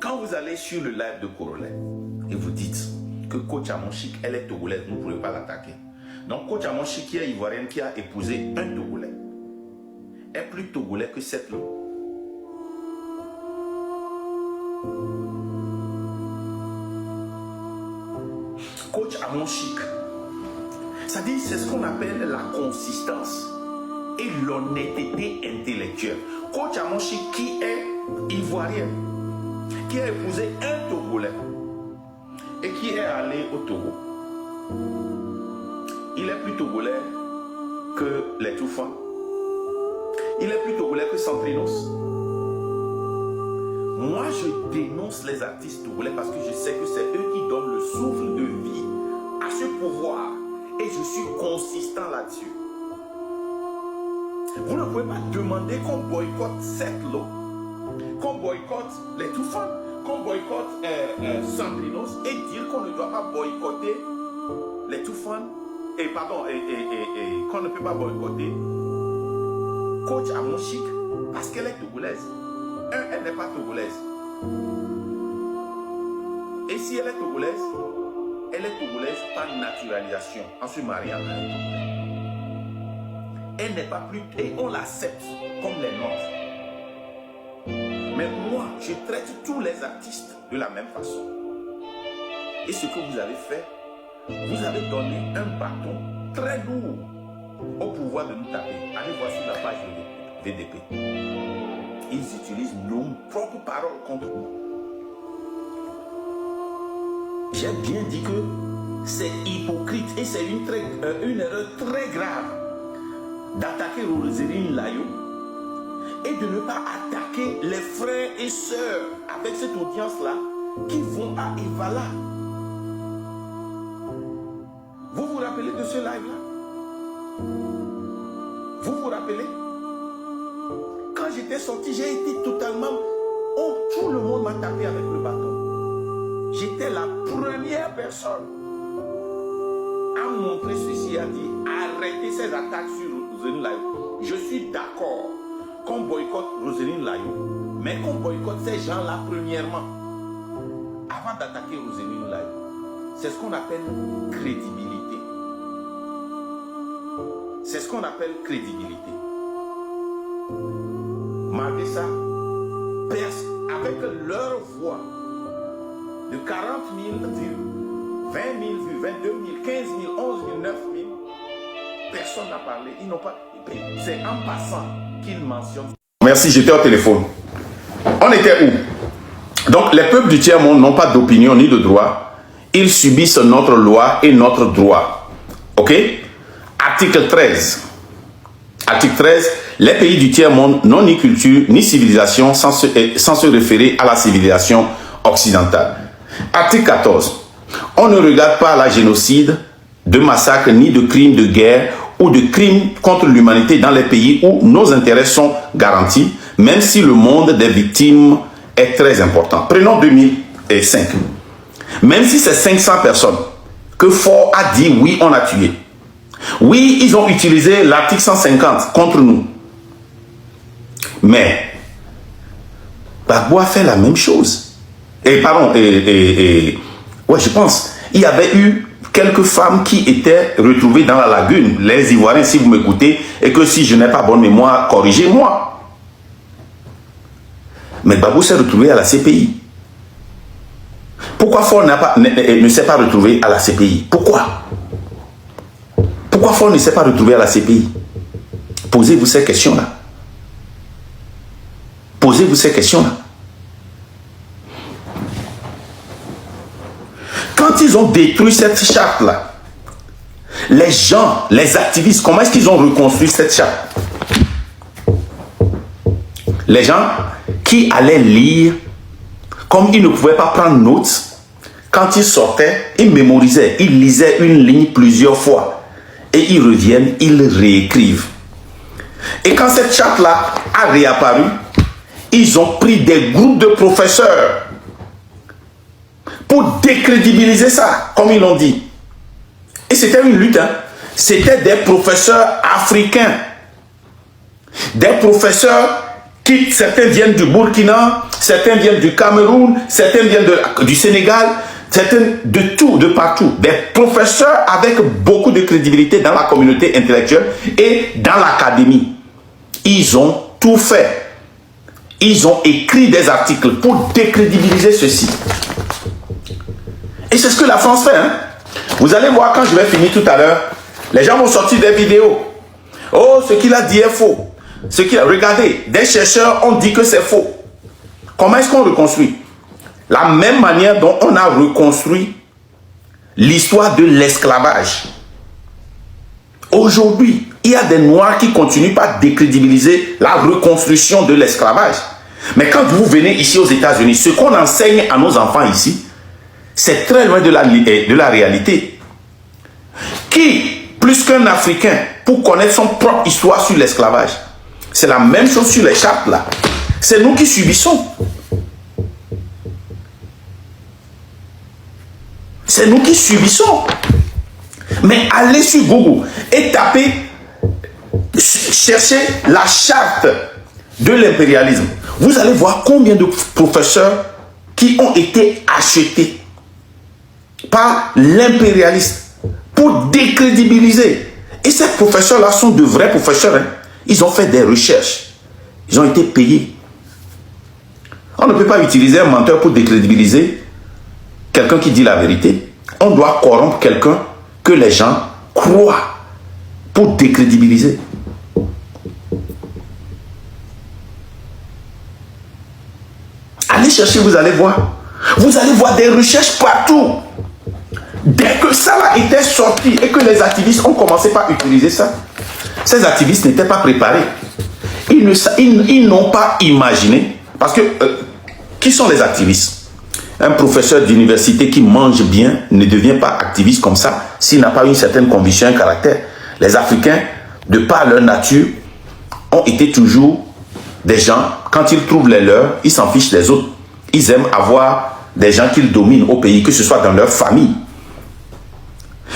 Quand vous allez sur le live de Corolet et vous dites que coach Amonchik, elle est togolaise, vous ne pourrez pas l'attaquer. Donc coach Amonchik, qui est ivoirienne, qui a épousé un Togolais, est plus togolais que cette là. Coach Amonchik, ça dit, c'est ce qu'on appelle la consistance et l'honnêteté intellectuelle. Coach Amonchik, qui est ivoirienne, qui a épousé un Togolais et qui est allé au Togo. Il est plus togolais que les Toufans. Il est plus togolais que Santrinos. Moi, je dénonce les artistes togolais parce que je sais que c'est eux qui donnent le souffle de vie à ce pouvoir. Et je suis consistant là-dessus. Vous ne pouvez pas demander qu'on boycotte cette lot, qu'on boycotte les Toufans, qu'on boycotte Santrinos et dire qu'on ne doit pas boycotter les Toufans et qu'on ne peut pas boycotter coach Amonchik parce qu'elle est togolaise. Elle n'est pas togolaise. Et si elle est togolaise par naturalisation en se mariant à un Togolais. Elle n'est pas plus... Et on l'accepte comme les nôtres. Mais moi, je traite tous les artistes de la même façon. Et ce que vous avez fait, vous avez donné un bâton très lourd au pouvoir de nous taper. Allez voir sur la page de VDP. Ils utilisent nos propres paroles contre nous. J'ai bien dit que c'est hypocrite et c'est une erreur très grave d'attaquer Roséline Layo et de ne pas attaquer les frères et sœurs avec cette audience-là qui vont à Evala. Vous vous rappelez de ce live-là? Vous vous rappelez? Quand j'étais sorti, j'ai été totalement... Oh, tout le monde m'a tapé avec le bâton. J'étais la première personne à montrer ceci, à dire arrêtez ces attaques sur Roséline Layo. Je suis d'accord qu'on boycotte Roséline Layo, mais qu'on boycotte ces gens-là premièrement, avant d'attaquer Roséline Layo. C'est ce qu'on appelle crédibilité. C'est ce qu'on appelle crédibilité. Malgré ça, avec leur voix de 40 000 vues, 20 000 vues, 22 000, 15 000, 11 000, 9 000, personne n'a parlé. Ils n'ont pas. C'est en passant qu'ils mentionnent. Merci, j'étais au téléphone. On était où? Donc, les peuples du tiers-monde n'ont pas d'opinion ni de droit. Ils subissent notre loi et notre droit. Ok? Article 13. Article 13. Les pays du tiers-monde n'ont ni culture ni civilisation sans se référer à la civilisation occidentale. Article 14. On ne regarde pas la génocide, de massacre ni de crimes de guerre ou de crimes contre l'humanité dans les pays où nos intérêts sont garantis, même si le monde des victimes est très important. Prenons 2005. Même si c'est 500 personnes que Ford a dit oui, on a tué. Oui, ils ont utilisé l'article 150 contre nous. Mais Gbagbo a fait la même chose. Ouais, je pense. Il y avait eu quelques femmes qui étaient retrouvées dans la lagune. Les Ivoiriens, si vous m'écoutez, et que si je n'ai pas bonne mémoire, corrigez-moi. Mais Gbagbo s'est retrouvé à la CPI. Pourquoi Ford ne s'est pas retrouvé à la CPI? Pourquoi Ford ne s'est pas retrouvé à la CPI? Posez-vous ces questions-là. Posez-vous ces questions-là. Quand ils ont détruit cette charte-là, les gens, les activistes, comment est-ce qu'ils ont reconstruit cette charte? Les gens qui allaient lire, comme ils ne pouvaient pas prendre notes, quand ils sortaient, ils mémorisaient, ils lisaient une ligne plusieurs fois. Et ils reviennent, ils réécrivent. Et quand cette charte-là a réapparu, ils ont pris des groupes de professeurs pour décrédibiliser ça, comme ils l'ont dit. Et c'était une lutte. Hein. C'était des professeurs africains. Des professeurs Certains viennent du Burkina, certains viennent du Cameroun, certains viennent du Sénégal, certains de tout, de partout. Des professeurs avec beaucoup de crédibilité dans la communauté intellectuelle et dans l'académie. Ils ont tout fait. Ils ont écrit des articles pour décrédibiliser ceci. Et c'est ce que la France fait. Hein? Vous allez voir quand je vais finir tout à l'heure, les gens vont sortir des vidéos. Oh, ce qu'il a dit est faux. Regardez, des chercheurs ont dit que c'est faux. Comment est-ce qu'on reconstruit? La même manière dont on a reconstruit l'histoire de l'esclavage. Aujourd'hui, il y a des Noirs qui continuent par décrédibiliser la reconstruction de l'esclavage. Mais quand vous venez ici aux États-Unis, ce qu'on enseigne à nos enfants ici, c'est très loin de la réalité. Qui, plus qu'un Africain, pour connaître son propre histoire sur l'esclavage? C'est la même chose sur les chartes là. C'est nous qui subissons. C'est nous qui subissons. Mais allez sur Google et tapez, cherchez la charte de l'impérialisme. Vous allez voir combien de professeurs qui ont été achetés par l'impérialiste pour décrédibiliser. Et ces professeurs-là sont de vrais professeurs. Hein. Ils ont fait des recherches. Ils ont été payés. On ne peut pas utiliser un menteur pour décrédibiliser quelqu'un qui dit la vérité. On doit corrompre quelqu'un que les gens croient pour décrédibiliser. Allez chercher, vous allez voir. Vous allez voir des recherches partout. Dès que ça était sorti et que les activistes ont commencé par utiliser ça, ces activistes n'étaient pas préparés. Ils n'ont pas imaginé. Parce que, qui sont les activistes? Un professeur d'université qui mange bien ne devient pas activiste comme ça s'il n'a pas une certaine conviction, un caractère. Les Africains, de par leur nature, ont été toujours des gens, quand ils trouvent les leurs, ils s'en fichent des autres. Ils aiment avoir des gens qu'ils dominent au pays, que ce soit dans leur famille.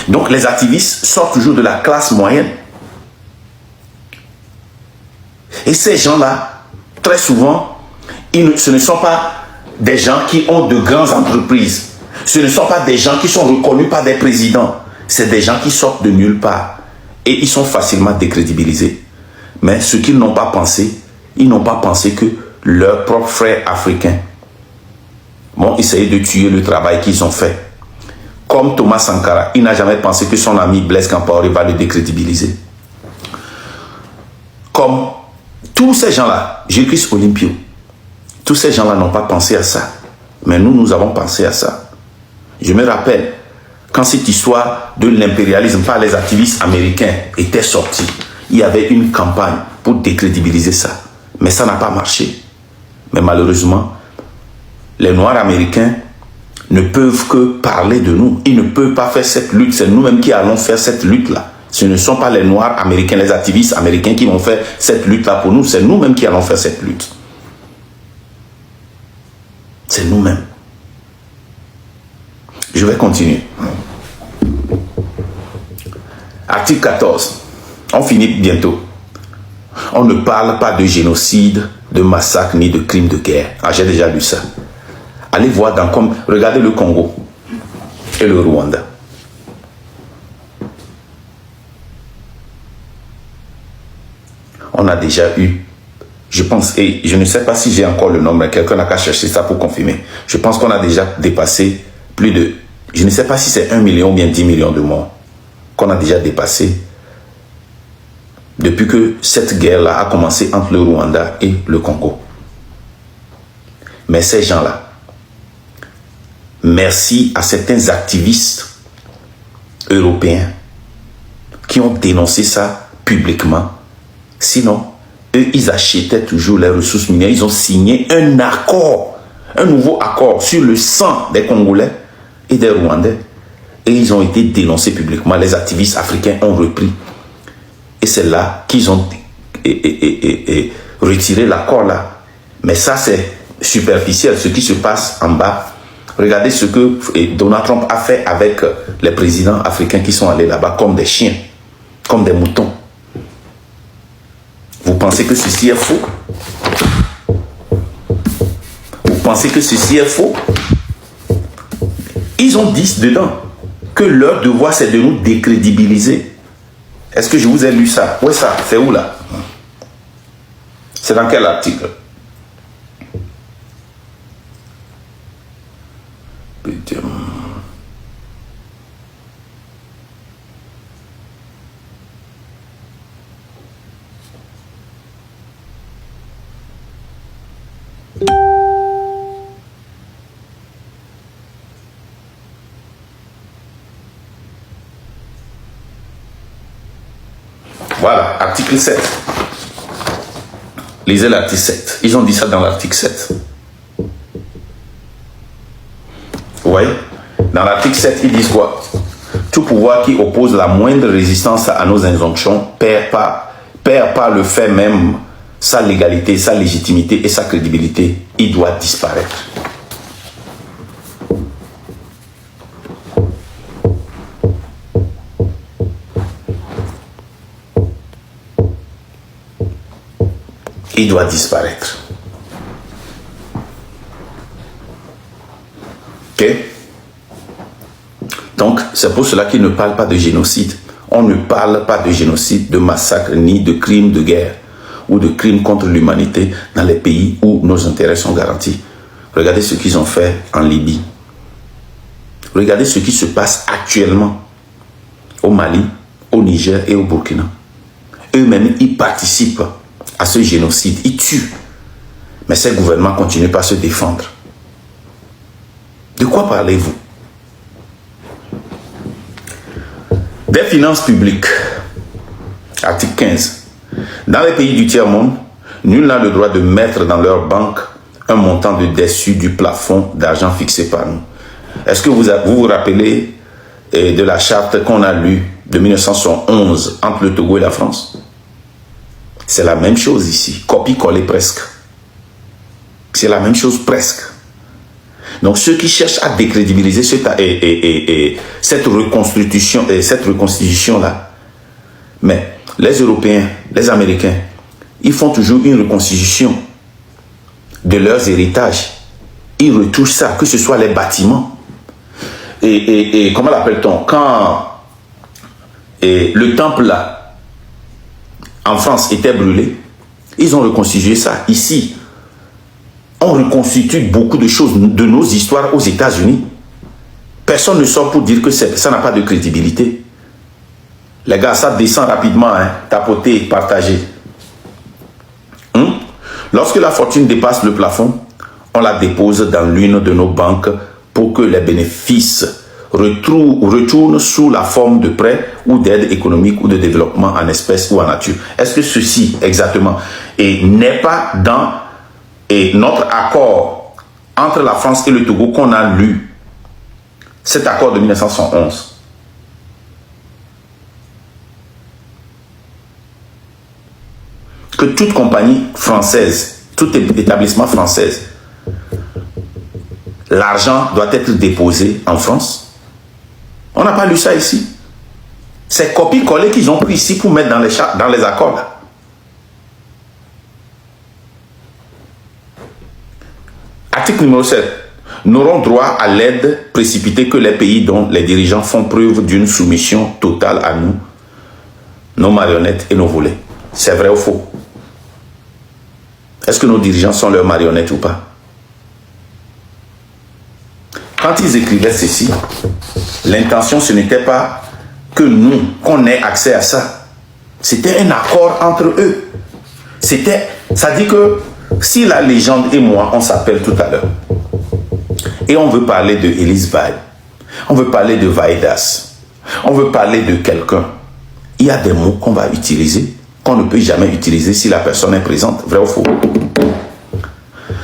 Donc les activistes sortent toujours de la classe moyenne. Et ces gens-là, très souvent, ce ne sont pas des gens qui ont de grandes entreprises. Ce ne sont pas des gens qui sont reconnus par des présidents. C'est des gens qui sortent de nulle part. Et ils sont facilement décrédibilisés. Mais ce qu'ils n'ont pas pensé, ils n'ont pas pensé que leurs propres frères africains vont essayer de tuer le travail qu'ils ont fait. Comme Thomas Sankara, il n'a jamais pensé que son ami Blaise Compaoré va le décrédibiliser. Comme tous ces gens-là, Gilles-Christ Olympio, tous ces gens-là n'ont pas pensé à ça. Mais nous avons pensé à ça. Je me rappelle, quand cette histoire de l'impérialisme par les activistes américains était sortie, il y avait une campagne pour décrédibiliser ça. Mais ça n'a pas marché. Mais malheureusement, les Noirs américains ne peuvent que parler de nous. Ils ne peuvent pas faire cette lutte. C'est nous-mêmes qui allons faire cette lutte-là. Ce ne sont pas les Noirs américains, les activistes américains qui vont faire cette lutte-là pour nous. C'est nous-mêmes qui allons faire cette lutte. C'est nous-mêmes. Je vais continuer. Article 14. On finit bientôt. On ne parle pas de génocide, de massacre, ni de crimes de guerre. Ah, j'ai déjà lu ça. Allez voir regardez le Congo et le Rwanda. On a déjà eu, je pense, et je ne sais pas si j'ai encore le nombre, quelqu'un n'a qu'à chercher ça pour confirmer. Je pense qu'on a déjà dépassé plus de, je ne sais pas si c'est 1 million ou bien 10 millions de morts qu'on a déjà dépassé depuis que cette guerre-là a commencé entre le Rwanda et le Congo. Mais ces gens-là, merci à certains activistes européens qui ont dénoncé ça publiquement. Sinon, eux, ils achetaient toujours les ressources minières. Ils ont signé un accord, un nouveau accord sur le sang des Congolais et des Rwandais. Et ils ont été dénoncés publiquement. Les activistes africains ont repris. Et c'est là qu'ils ont retiré l'accord là. Mais ça, c'est superficiel, ce qui se passe en bas. Regardez ce que Donald Trump a fait avec les présidents africains qui sont allés là-bas comme des chiens, comme des moutons. Vous pensez que ceci est faux? pensez que ceci est faux? Ils ont dit dedans que leur devoir, c'est de nous décrédibiliser. Est-ce que je vous ai lu ça? Où est ça? C'est où là? C'est dans quel article? Putain. Voilà, article 7. Lisez l'article 7. Ils ont dit ça dans l'article 7. Vous voyez? Dans l'article 7, ils disent quoi? Tout pouvoir qui oppose la moindre résistance à nos injonctions perd par le fait même sa légalité, sa légitimité et sa crédibilité. Il doit disparaître. Il doit disparaître. Ok? Donc, c'est pour cela qu'il ne parle pas de génocide. On ne parle pas de génocide, de massacre, ni de crimes de guerre ou de crimes contre l'humanité dans les pays où nos intérêts sont garantis. Regardez ce qu'ils ont fait en Libye. Regardez ce qui se passe actuellement au Mali, au Niger et au Burkina. Eux-mêmes, ils participent à ce génocide. Ils tuent. Mais ces gouvernements continuent pas à se défendre. De quoi parlez-vous? Des finances publiques. Article 15. Dans les pays du tiers-monde, nul n'a le droit de mettre dans leur banque un montant de dessus du plafond d'argent fixé par nous. Est-ce que vous vous rappelez de la charte qu'on a lue de 1911 entre le Togo et la France? C'est la même chose ici, copie-coller presque. C'est la même chose presque. Donc ceux qui cherchent à décrédibiliser cette reconstitution-là, mais les Européens, les Américains, ils font toujours une reconstitution de leurs héritages. Ils retouchent ça, que ce soit les bâtiments. Comment l'appelle-t-on? Quand le temple là, en France, était brûlé, ils ont reconstitué ça. Ici, on reconstitue beaucoup de choses de nos histoires aux États-Unis. Personne ne sort pour dire que ça n'a pas de crédibilité. Les gars, ça descend rapidement, hein, tapoter, partager. Lorsque la fortune dépasse le plafond, on la dépose dans l'une de nos banques pour que les bénéfices retournent sous la forme de prêts ou d'aide économique ou de développement en espèces ou en nature. Est-ce que ceci, exactement, n'est pas dans notre accord entre la France et le Togo qu'on a lu, cet accord de 1911? Que toute compagnie française, tout établissement français, l'argent doit être déposé en France. On n'a pas lu ça ici. C'est copier-coller qu'ils ont pris ici pour mettre dans les accords. Là. Article numéro 7. N'auront droit à l'aide précipitée que les pays dont les dirigeants font preuve d'une soumission totale à nous, nos marionnettes et nos volets. C'est vrai ou faux? Est-ce que nos dirigeants sont leurs marionnettes ou pas? Quand ils écrivaient ceci, l'intention, ce n'était pas que nous, qu'on ait accès à ça. C'était un accord entre eux. Ça dit que si la légende et moi, on s'appelle tout à l'heure, et on veut parler de Élise Vaille, on veut parler de Vaïdas, on veut parler de quelqu'un, il y a des mots qu'on va utiliser, qu'on ne peut jamais utiliser si la personne est présente, vrai ou faux?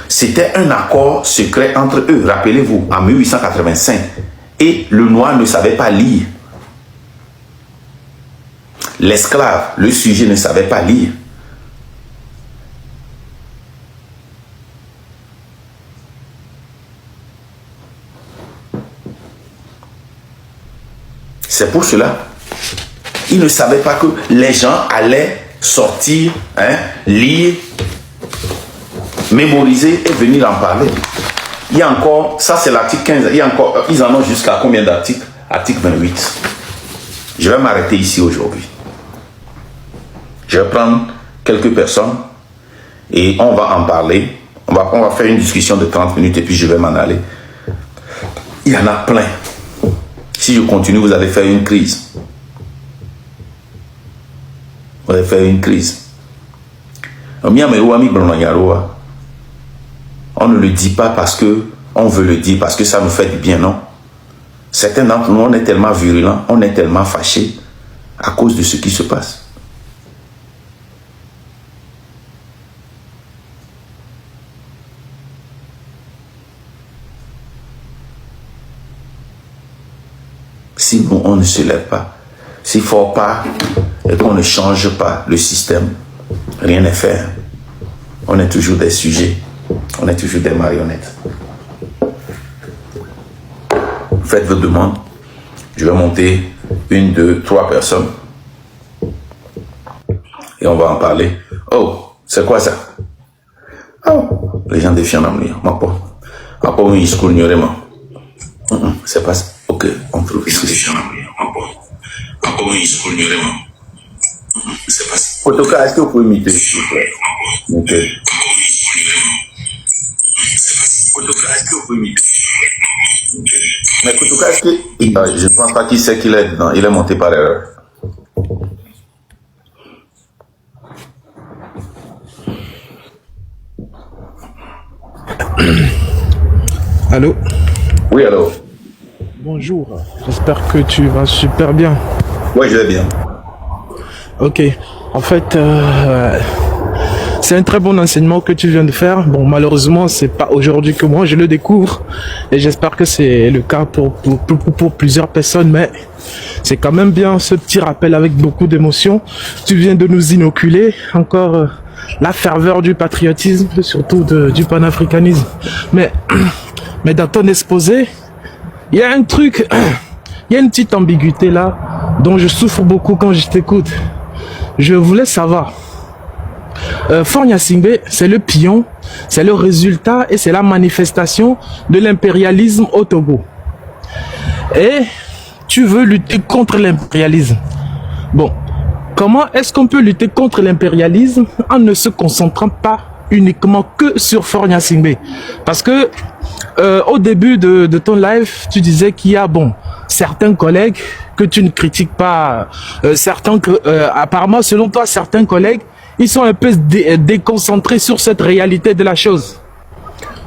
C'était un accord secret entre eux, rappelez-vous, en 1885. Et le noir ne savait pas lire. L'esclave, le sujet ne savait pas lire. C'est pour cela, ils ne savaient pas que les gens allaient sortir, lire, mémoriser et venir en parler. Il y a encore, ça c'est l'article 15, il y a encore, ils en ont jusqu'à combien d'articles? Article 28. Je vais m'arrêter ici aujourd'hui. Je vais prendre quelques personnes et on va en parler. On va faire une discussion de 30 minutes et puis je vais m'en aller. Il y en a plein. Si je continue, vous allez faire une crise. Vous allez faire une crise. On ne le dit pas parce que on veut le dire, parce que ça nous fait du bien, non? Certains d'entre nous, on est tellement virulents, on est tellement fâchés à cause de ce qui se passe. Si nous, on ne se lève pas, s'il ne faut pas et qu'on ne change pas le système, rien n'est fait. On est toujours des sujets, on est toujours des marionnettes. Faites vos demandes. Je vais monter 1, 2, 3 personnes. Et on va en parler. Oh, c'est quoi ça? Oh, les gens défient en amour. C'est pas ça. Ok, on trouve. C'est pas ça. En tout cas, est-ce que vous pouvez m'imiter, s'il vous plaît? Ok. Est-ce que vous pouvez m'imiter? Mais Koutoka, est-ce que... je ne pense pas qu'il sait qu'il est dedans. Il est monté par erreur. Allô? Oui, allô? Bonjour, j'espère que tu vas super bien. Oui, je vais bien. Ok, en fait, c'est un très bon enseignement que tu viens de faire. Bon, malheureusement, c'est pas aujourd'hui que moi je le découvre. Et j'espère que c'est le cas pour plusieurs personnes. Mais c'est quand même bien ce petit rappel avec beaucoup d'émotion. Tu viens de nous inoculer encore la ferveur du patriotisme, surtout du panafricanisme. Mais dans ton exposé, il y a un truc, il y a une petite ambiguïté là dont je souffre beaucoup quand je t'écoute. Je voulais savoir. Faure Gnassingbé, c'est le pion, c'est le résultat et c'est la manifestation de l'impérialisme au Togo. Et tu veux lutter contre l'impérialisme. Bon, comment est-ce qu'on peut lutter contre l'impérialisme en ne se concentrant pas uniquement que sur Faure Gnassingbé? Parce que au début de ton live, tu disais qu'il y a certains collègues que tu ne critiques pas, apparemment selon toi certains collègues ils sont un peu déconcentrés sur cette réalité de la chose.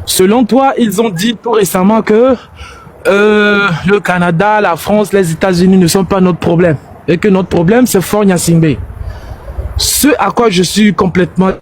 Selon toi, ils ont dit tout récemment que le Canada, la France, les États-Unis ne sont pas notre problème. Et que notre problème, c'est Faure Gnassingbé. Ce à quoi je suis complètement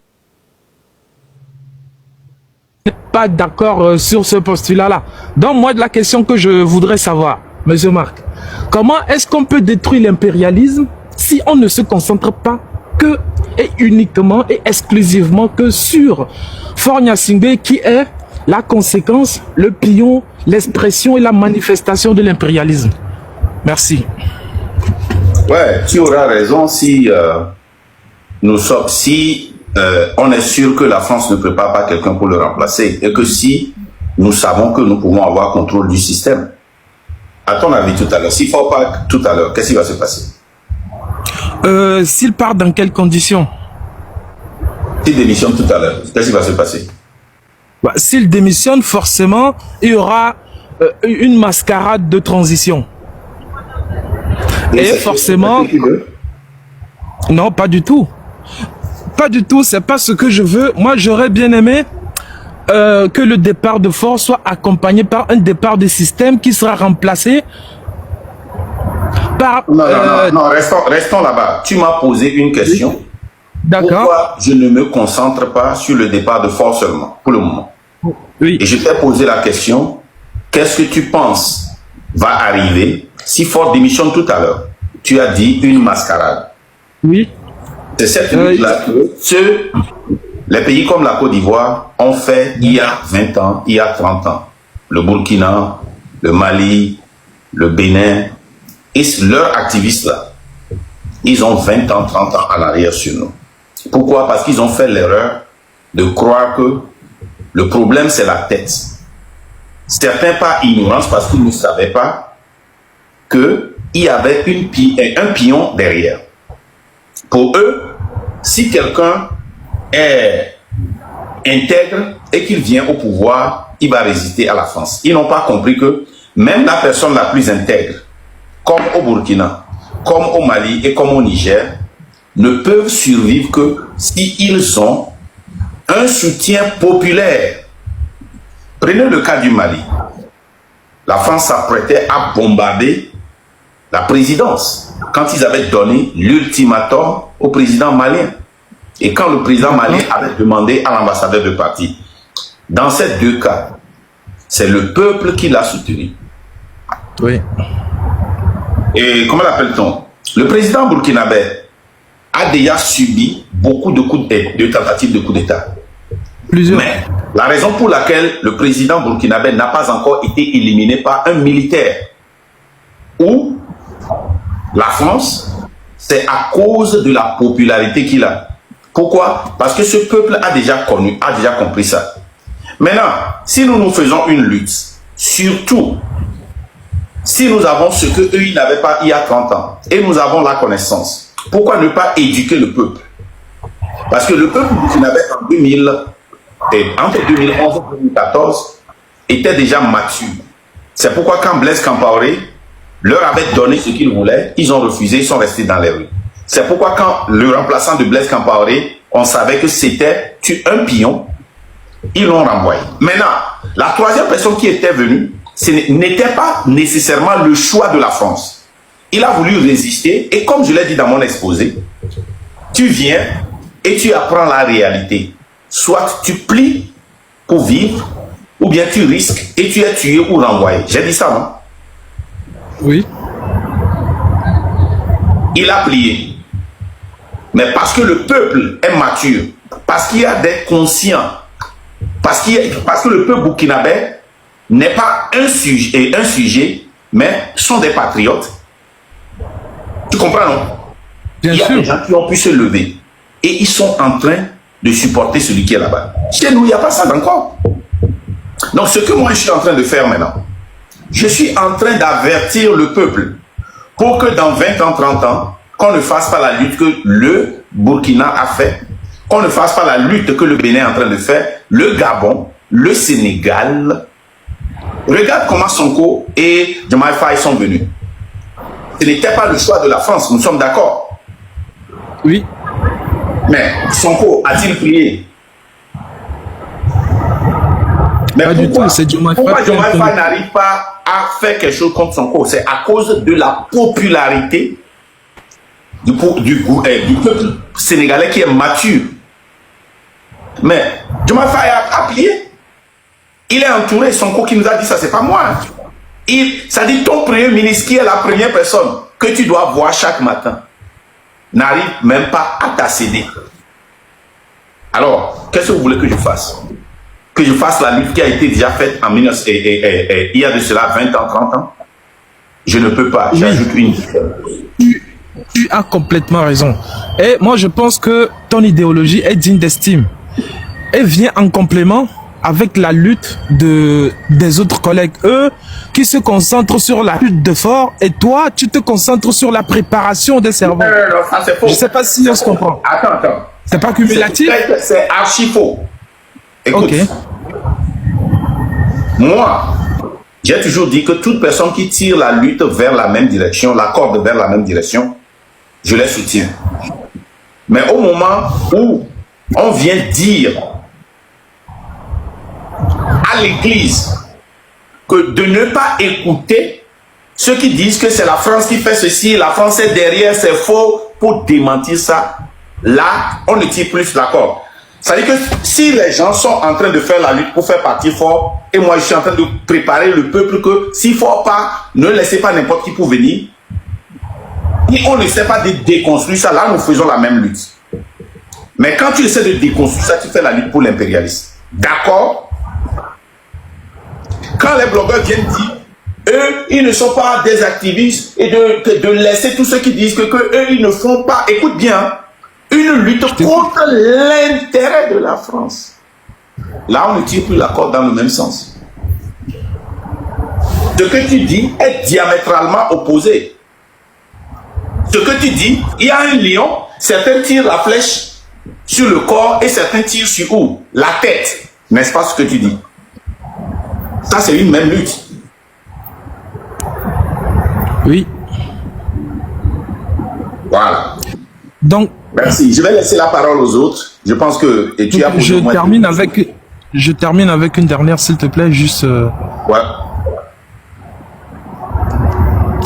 pas d'accord sur ce postulat-là. Donc moi, la question que je voudrais savoir, Monsieur Marc, comment est-ce qu'on peut détruire l'impérialisme si on ne se concentre pas que et uniquement et exclusivement que sur Faure Gnassingbé qui est la conséquence, le pion, l'expression et la manifestation de l'impérialisme. Merci. Ouais, tu auras raison si on est sûr que la France ne prépare pas quelqu'un pour le remplacer et que si nous savons que nous pouvons avoir contrôle du système. À ton avis tout à l'heure, s'il ne faut pas tout à l'heure, qu'est-ce qui va se passer? S'il part dans quelles conditions? S'il démissionne tout à l'heure, qu'est-ce qui va se passer? S'il démissionne, forcément, il y aura une mascarade de transition. Et forcément... Non, pas du tout. Pas du tout, c'est pas ce que je veux. Moi, j'aurais bien aimé que le départ de Faure soit accompagné par un départ de système qui sera remplacé par... Non, restons là-bas. Tu m'as posé une question. D'accord. Pourquoi je ne me concentre pas sur le départ de Faure seulement, pour le moment? Oui. Et je t'ai posé la question, qu'est-ce que tu penses va arriver si Faure démissionne tout à l'heure? Tu as dit une mascarade. Oui. C'est cette lutte-là que les pays comme la Côte d'Ivoire ont fait il y a 20 ans, il y a 30 ans. Le Burkina, le Mali, le Bénin, et leurs activistes là, ils ont 20 ans, 30 ans en arrière sur nous. Pourquoi? Parce qu'ils ont fait l'erreur de croire que le problème c'est la tête. certains par ignorance, parce qu'ils ne savaient pas qu'il y avait un pion derrière. Pour eux, si quelqu'un est intègre et qu'il vient au pouvoir, il va résister à la France. Ils n'ont pas compris que même la personne la plus intègre, comme au Burkina, comme au Mali et comme au Niger, ne peuvent survivre que s'ils ont un soutien populaire. Prenez le cas du Mali. La France s'apprêtait à bombarder la présidence quand ils avaient donné l'ultimatum au président malien. Et quand le président malien avait demandé à l'ambassadeur de partir. Dans ces deux cas, c'est le peuple qui l'a soutenu. Oui. Et comment l'appelle-t-on? Le président burkinabé a déjà subi beaucoup de tentatives de coup d'État. Plusieurs. Mais la raison pour laquelle le président burkinabé n'a pas encore été éliminé par un militaire ou la France, c'est à cause de la popularité qu'il a. Pourquoi? Parce que ce peuple a déjà compris ça. Maintenant, si nous faisons une lutte, surtout si nous avons ce qu'eux, ils n'avaient pas il y a 30 ans, et nous avons la connaissance, pourquoi ne pas éduquer le peuple? Parce que le peuple burkinabé entre 2011 et 2014 était déjà mature. C'est pourquoi quand Blaise Compaoré leur avait donné ce qu'ils voulaient, ils ont refusé, ils sont restés dans les rues. C'est pourquoi quand le remplaçant de Blaise Compaoré, on savait que c'était un pion, ils l'ont renvoyé. Maintenant, la troisième personne qui était venue, ce n'était pas nécessairement le choix de la France. Il a voulu résister et comme je l'ai dit dans mon exposé, tu viens et tu apprends la réalité. Soit tu plies pour vivre, ou bien tu risques et tu es tué ou renvoyé. J'ai dit ça, non? Oui. Il a plié. Mais parce que le peuple est mature, parce qu'il y a des conscients, parce que le peuple burkinabé n'est pas un sujet, mais sont des patriotes. Tu comprends, non? Bien sûr. Il y a des gens qui ont pu se lever et ils sont en train de supporter celui qui est là-bas. Chez nous, il n'y a pas ça encore. Donc, ce que moi, je suis en train de faire maintenant, je suis en train d'avertir le peuple pour que dans 20 ans, 30 ans, qu'on ne fasse pas la lutte que le Burkina a fait, qu'on ne fasse pas la lutte que le Bénin est en train de faire, le Gabon, le Sénégal. Regarde comment Sonko et Diomaye Faye sont venus. Ce n'était pas le choix de la France, nous sommes d'accord. Oui. Mais Sonko a-t-il prié? Mais pas pourquoi, du tout, pourquoi Diomaye Faye n'arrive pas à faire quelque chose contre Sonko? C'est à cause de la popularité du peuple sénégalais qui est mature. Mais Diomaye Faye a plié. Il est entouré, Sonko qui nous a dit ça, c'est pas moi. Ça dit ton premier ministre qui est la première personne que tu dois voir chaque matin n'arrive même pas à t'accéder. Alors, qu'est-ce que vous voulez que je fasse? Que je fasse la lutte qui a été déjà faite en 1900, il y a de cela 20 ans, 30 ans? Je ne peux pas, j'ajoute une. Tu as complètement raison. Et moi, je pense que ton idéologie est digne d'estime. Elle vient en complément avec la lutte des autres collègues, eux, qui se concentrent sur la lutte de fort, et toi, tu te concentres sur la préparation des cerveaux. Non, ça c'est faux. Je ne sais pas si on se comprend. Attends. C'est pas cumulatif? C'est archi faux. Écoute, okay. Moi, j'ai toujours dit que toute personne qui tire la lutte vers la même direction, la corde vers la même direction, je les soutiens. Mais au moment où on vient dire à l'Église que de ne pas écouter ceux qui disent que c'est la France qui fait ceci, la France est derrière, c'est faux, pour démentir ça, là, on ne tire plus la corde. Ça veut dire que si les gens sont en train de faire la lutte pour faire partie fort, et moi je suis en train de préparer le peuple que s'il ne faut pas, ne laissez pas n'importe qui pour venir, et on ne sait pas de déconstruire ça, là nous faisons la même lutte. Mais quand tu essaies de déconstruire ça, tu fais la lutte pour l'impérialisme. D'accord? Quand les blogueurs viennent dire, eux, ils ne sont pas des activistes, et de laisser tous ceux qui disent que eux, ils ne font pas, écoute bien, une lutte contre l'intérêt de la France. Là, on ne tire plus la corde dans le même sens. Ce que tu dis est diamétralement opposé. Ce que tu dis, il y a un lion, certains tirent la flèche sur le corps et certains tirent sur où? La tête. N'est-ce pas ce que tu dis? Ça, c'est une même lutte. Oui. Voilà. Donc, merci. Je vais laisser la parole aux autres. Je pense que et tu as je termine avec une dernière, s'il te plaît, juste. Ouais.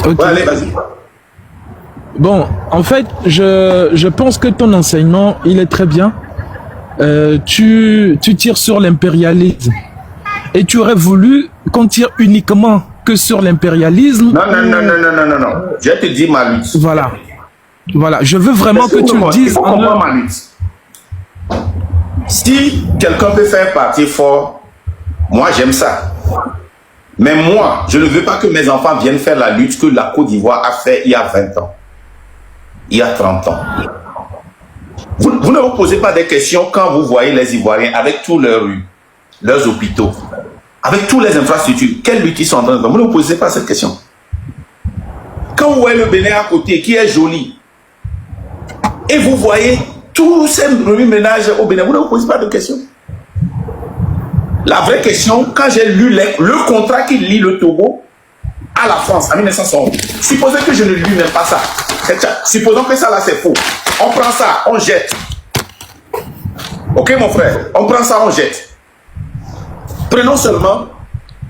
Ok. Ouais, allez, vas-y. Bon, en fait, je pense que ton enseignement, il est très bien. Tu tires sur l'impérialisme. Et tu aurais voulu qu'on tire uniquement que sur l'impérialisme. Non. Je te dis ma lutte. Voilà. Voilà. Je veux vraiment que tu le dises. Il faut comprendre ma lutte. Si quelqu'un peut faire partie fort, moi j'aime ça. Mais moi, je ne veux pas que mes enfants viennent faire la lutte que la Côte d'Ivoire a fait il y a 20 ans. Il y a 30 ans. Vous ne vous posez pas des questions quand vous voyez les Ivoiriens avec tous leurs rues, leurs hôpitaux, avec toutes les infrastructures. Quelle lutte ils sont en train de faire? Vous ne vous posez pas cette question. Quand vous voyez le Bénin à côté qui est joli, et vous voyez tous ces remue-ménages au Bénin, vous ne vous posez pas de questions. La vraie question, quand j'ai lu le contrat qui lie le Togo à la France en 1911, supposez que je ne lis même pas ça. Supposons que ça là c'est faux. On prend ça, on jette. Ok mon frère, on prend ça, on jette. Prenons seulement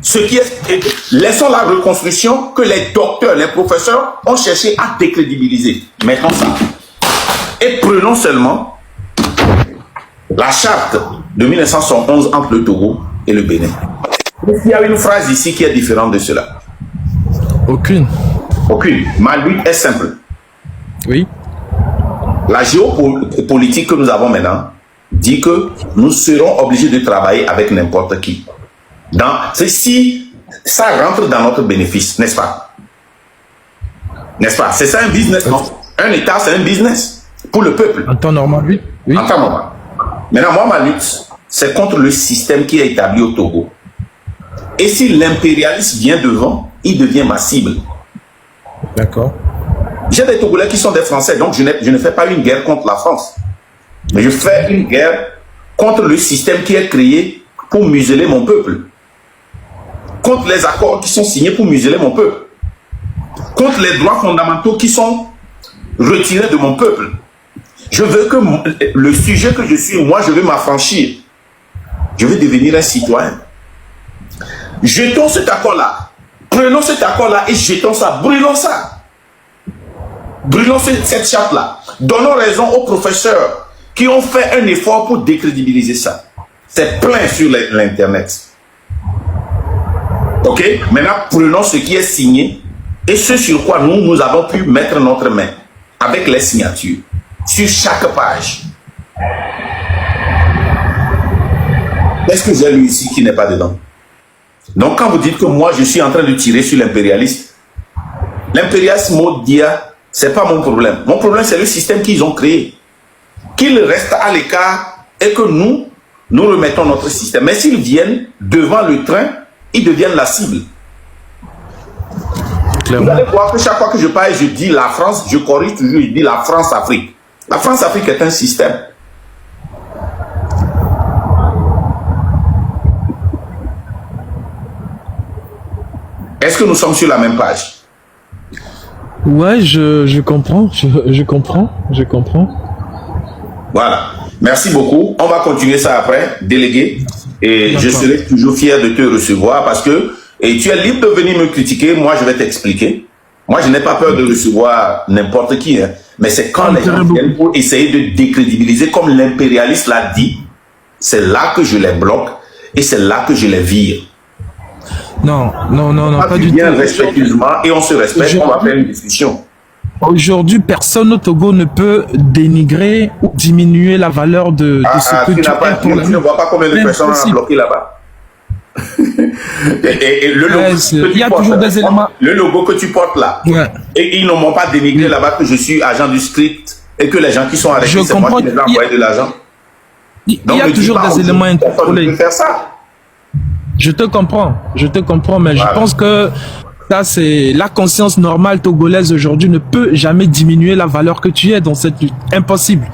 ce qui est... Laissons la reconstruction que les docteurs, les professeurs ont cherché à décrédibiliser. Mettons ça. Et prenons seulement la charte de 1911 entre le Togo et le Bénin. Il y a une phrase ici qui est différente de cela. Aucune. Aucune. Ma lutte est simple. Oui. La géopolitique que nous avons maintenant dit que nous serons obligés de travailler avec n'importe qui. C'est si ça rentre dans notre bénéfice, n'est-ce pas? N'est-ce pas? C'est ça un business, non? Un État, c'est un business pour le peuple. En temps normal, oui. Oui. En temps normal. Maintenant, moi, ma lutte, c'est contre le système qui est établi au Togo. Et si l'impérialisme vient devant, il devient ma cible. D'accord. J'ai des Togolais qui sont des Français, donc je ne fais pas une guerre contre la France. Mais je fais une guerre contre le système qui est créé pour museler mon peuple. Contre les accords qui sont signés pour museler mon peuple. Contre les droits fondamentaux qui sont retirés de mon peuple. Je veux que le sujet que je suis, moi, je veux m'affranchir. Je veux devenir un citoyen. Jetons cet accord-là. Prenons cet accord-là et jetons ça. Brûlons ça. Brûlons cette charte-là. Donnons raison aux professeurs qui ont fait un effort pour décrédibiliser ça. C'est plein sur l'Internet. Ok? Maintenant, prenons ce qui est signé et ce sur quoi nous avons pu mettre notre main avec les signatures sur chaque page. Qu'est-ce que j'ai lu ici qui n'est pas dedans? Donc, quand vous dites que moi, je suis en train de tirer sur l'impérialiste, l'impérialisme Dia, ce n'est pas mon problème. Mon problème, c'est le système qu'ils ont créé. Qu'ils restent à l'écart et que nous remettons notre système. Mais s'ils viennent devant le train, ils deviennent la cible. Clairement. Vous allez voir que chaque fois que je parle, je dis la France, je corrige toujours, je dis la France-Afrique. La France-Afrique est un système. Est-ce que nous sommes sur la même page? Ouais, je comprends, je comprends. Voilà. Merci beaucoup. On va continuer ça après, délégué. Et je serai toujours fier de te recevoir parce que tu es libre de venir me critiquer. Moi, je vais t'expliquer. Moi, je n'ai pas peur de recevoir n'importe qui. Hein. Mais c'est quand les gens viennent pour essayer de décrédibiliser, comme l'impérialiste l'a dit, c'est là que je les bloque et c'est là que je les vire. Non, pas du tout. Respectueusement et on se respecte, on va faire une discussion. Aujourd'hui, personne au Togo ne peut dénigrer ou diminuer la valeur de ce que tu as pour la vie. Tu ne vois pas combien de personnes on a bloqué là-bas. et le logo il y a toujours des éléments. Le logo que tu portes là. Ouais. Et ils ne m'ont pas dénigré là-bas que je suis agent du script et que les gens qui sont arrêtés, c'est moi qui les ai envoyés de l'argent. Il y a toujours des éléments interpolés. Faire ça. je te comprends, mais Voilà. je pense que ça, c'est la conscience normale togolaise aujourd'hui ne peut jamais diminuer la valeur que tu es dans cette lutte. Impossible.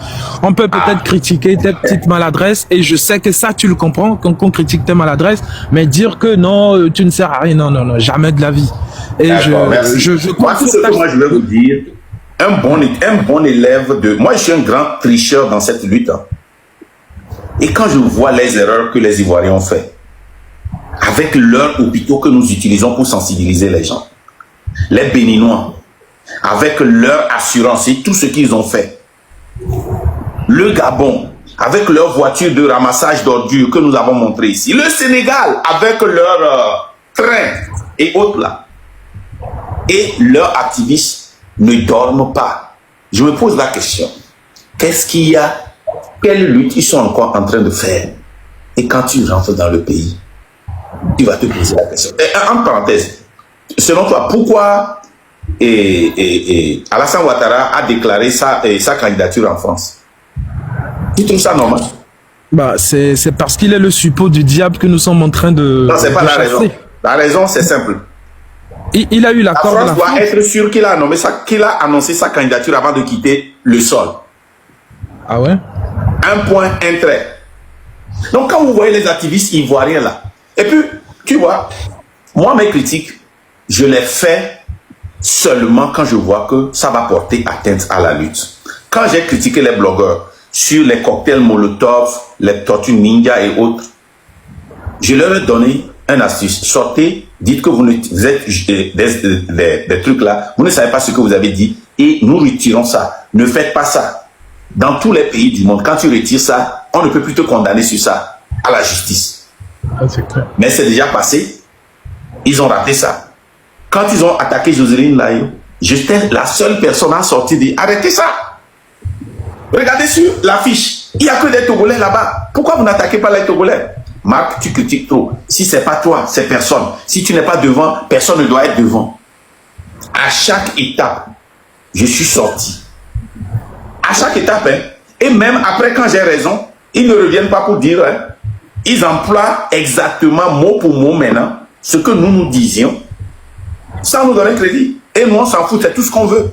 On peut peut-être critiquer tes petites maladresses et je sais que ça, tu le comprends quand on critique tes maladresses, mais dire que non, tu ne sers à rien, non, non, non, jamais de la vie. Et D'accord, merci. je Moi, tout ce que moi, je vais vous dire, un bon élève de... Moi, je suis un grand tricheur dans cette lutte. Hein. Et quand je vois les erreurs que les Ivoiriens ont fait, avec leurs hôpitaux que nous utilisons pour sensibiliser les gens, les Béninois, avec leur assurance et tout ce qu'ils ont fait, le Gabon, avec leur voiture de ramassage d'ordures que nous avons montré ici, le Sénégal, avec leur train et autres là, et leurs activistes ne dorment pas. Je me pose la question, qu'est-ce qu'il y a? Quelle lutte ils sont encore en train de faire? Et quand tu rentres dans le pays, tu vas te poser la question. Et en parenthèse, selon toi, pourquoi Alassane Ouattara a déclaré sa candidature en France? Tu trouves ça normal? Bah, c'est parce qu'il est le suppôt du diable que nous sommes en train de... Non, c'est pas la chasser. raison. La raison, c'est simple. Il a eu La l'accord de France doit être sûre qu'il a annoncé sa candidature avant de quitter le sol. Ah ouais? Un point, un trait. Donc, quand vous voyez les activistes ivoiriens là, et puis, tu vois, moi, mes critiques, je les fais seulement quand je vois que ça va porter atteinte à la lutte. Quand j'ai critiqué les blogueurs sur les cocktails Molotov, les tortues ninja et autres, je leur ai donné un astuce. Sortez, dites que vous êtes des trucs là, vous ne savez pas ce que vous avez dit et nous retirons ça. Ne faites pas ça. Dans tous les pays du monde, quand tu retires ça, on ne peut plus te condamner sur ça à la justice. Ah, c'est clair. Mais c'est déjà passé. Ils ont raté ça. Quand ils ont attaqué Jocelyne Layo, j'étais la seule personne à sortir et dire arrêtez ça. Regardez sur l'affiche. Il n'y a que des Togolais là-bas. Pourquoi vous n'attaquez pas les Togolais? Marc, tu critiques trop. Si c'est pas toi, c'est personne. Si tu n'es pas devant, personne ne doit être devant. À chaque étape, je suis sorti. À chaque étape, hein. Et même après, quand j'ai raison, ils ne reviennent pas pour dire, hein. Ils emploient exactement mot pour mot maintenant ce que nous disions sans nous donner crédit. Et nous, on s'en fout, c'est tout ce qu'on veut.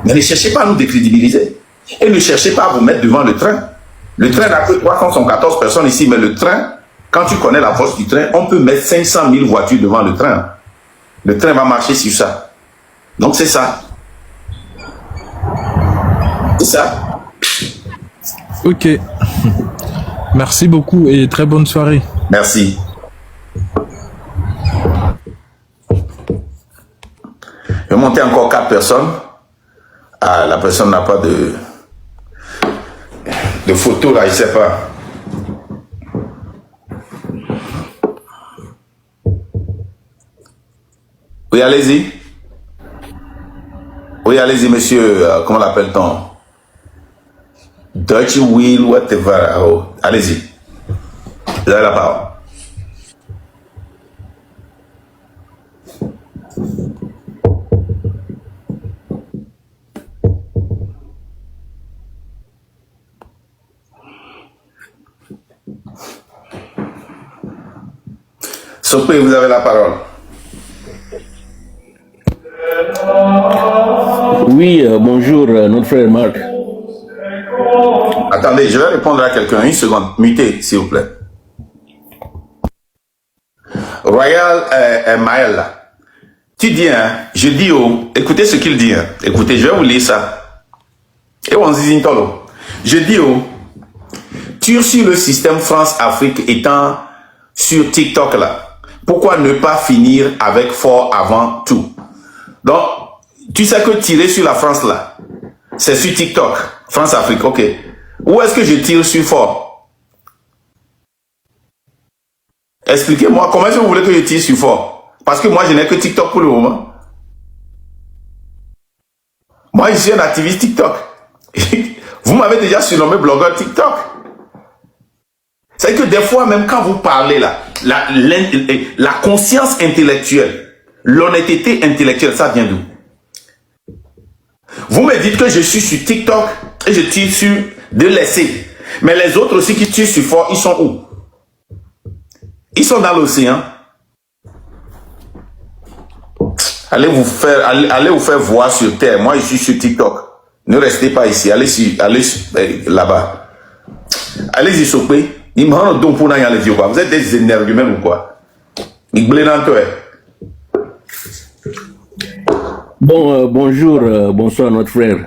Mais ne cherchez pas à nous décrédibiliser. Et ne cherchez pas à vous mettre devant le train. Le train n'a que 314 personnes ici, mais le train, quand tu connais la force du train, on peut mettre 500 000 voitures devant le train. Le train va marcher sur ça. Donc c'est ça. C'est ça. Ok. Merci beaucoup et très bonne soirée. Merci. Je vais monter encore 4 personnes. Ah, la personne n'a pas de photo là, je sais pas. Oui, allez-y. Oui, allez-y, monsieur. Comment l'appelle-t-on? Dutch Will, whatever. Oh, allez-y. Vous avez la parole. Sopé, vous avez la parole. Oui, bonjour, notre frère Marc. Attendez, je vais répondre à quelqu'un. Une seconde. Mutez, s'il vous plaît. Royal Maël, là. Tu dis, hein, je dis, oh, écoutez ce qu'il dit. Hein. Écoutez, je vais vous lire ça. Et on dit, je dis, oh, tu es sur le système France-Afrique étant sur TikTok, là. Pourquoi ne pas finir avec fort avant tout? Donc, tu sais que tirer sur la France, là, c'est sur TikTok. France-Afrique, ok. Où est-ce que je tire sur fort? Expliquez-moi, comment est-ce que vous voulez que je tire sur fort? Parce que moi, je n'ai que TikTok pour le moment. Moi, je suis un activiste TikTok. Vous m'avez déjà surnommé blogueur TikTok. C'est que des fois, même quand vous parlez là, la conscience intellectuelle, l'honnêteté intellectuelle, ça vient d'où? Vous me dites que je suis sur TikTok et je tire sur de l'essai. Mais les autres aussi qui tirent sur fort, ils sont où? Ils sont dans l'océan. Allez vous faire voir sur Terre. Moi, je suis sur TikTok. Ne restez pas ici. Allez là-bas. Allez-y, sopé. Ils me rendent donc pour n'aller les yeux. Vous êtes des énervés même ou quoi? Ils blé dans toi. Bon, bonjour, bonsoir notre frère.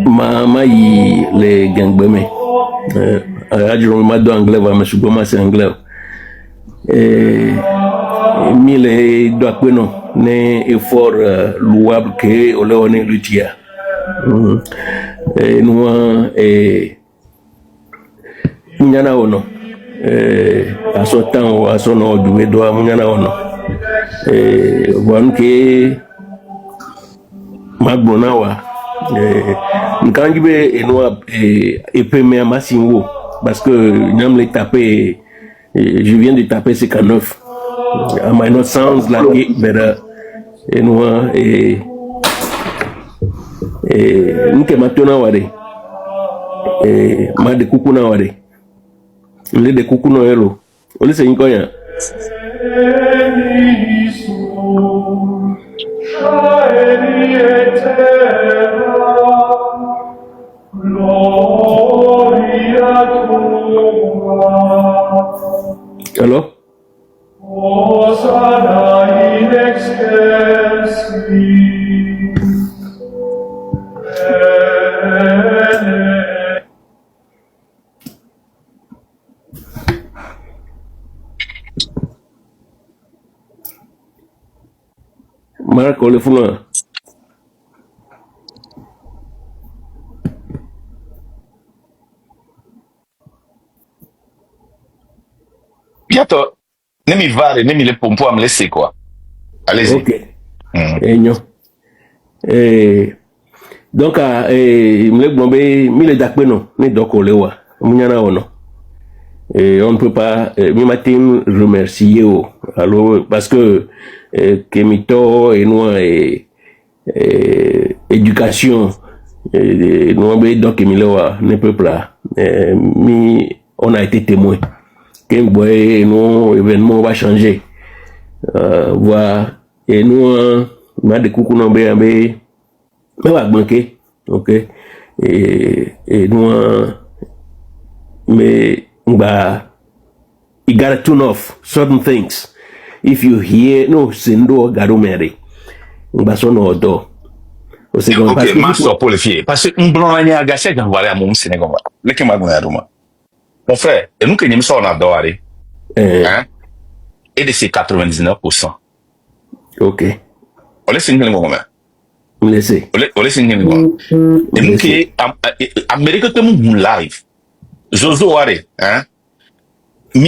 Ma yi les gangbeme. Adjuro ma do anglais va me suboma c'est anglais. Mi le do akpeno ne effort louable que ole one lutia. Nous munyana ono asotan o asono duwe do munyana ono ke magbona wa nkangibe eno epeme amasinwo parce que nyam le taper je viens de taper 59 I might not sound like it but eno nke matona ware ma de kuku na ware le de kuku no elo ole se nko ya Hello? Marco, le funa. Bientôt. Ne mi vare, ne mi le pompo à me laisser quoi. Allez-y. Ok. Donc, me blombe, mi le dakbe non, ne doko lewa, munyana ono. On ne peut pas, mi matin remercier alors parce que Kemito et nous éducation nous donc Emilewa ne peut pas on a été témoin qu'un boy nos événements va changer voilà et nous ma de coucou non mais va manquer ok et nous mais bah you gotta tune off certain things. If you hear no sendo garumere basono odo o se gon ok ma so pour le fier parce que blanc ani agaché quand voilà mon Sénégal le que ma gona duma mon frère et nous que nous sommes en dehors hein et de ces 99% ok on laisse une moment on laisse une moment et nous que Amérique que nous live Zozo ware hein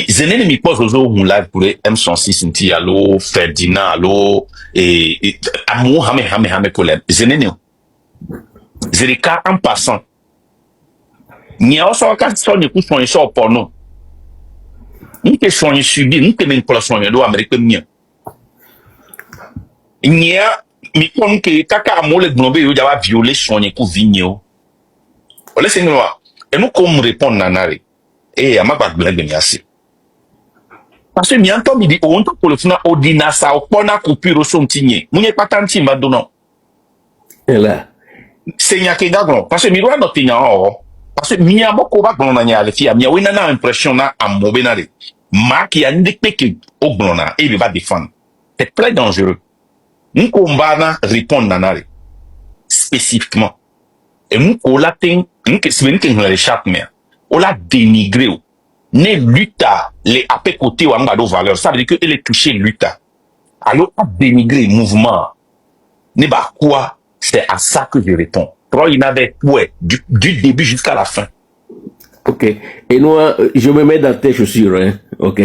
zenene mi pose Zozo un live pour M106 inti allo Ferdinand allo et amu hame kolem zenene zerika en passant ni a so ka so ni ku son so porno ni ke son subi ni ke men ko son do Amerique mien ni a mi kon ke kaka amole gnobe yo java violer son ni ku vigno ole se no et nous comme répondre nanare et ama ba blende mi asi parce que mi anto mi di on to pour le funa odina sa opona coupure so ntinye munye patanti ma dono là senya ke gagno parce que mi ro no tinya o parce que mi aboko ba gno na nya le fia mi wina na impression na amobe na de ma ki andi peke o gno na e be ba défendre c'est très dangereux nko mbana répondre nanare spécifiquement et nko la tin nke sibeni ke ngale chat mais on l'a dénigré ne luta les apé côté ou angado valeur ça veut dire que elle est touchée luta alors a dénigré mouvement ne ba quoi c'est à ça que je réponds trop il n'avait ouais du début jusqu'à la fin ok et nous je me mets dans tes chaussures hein ok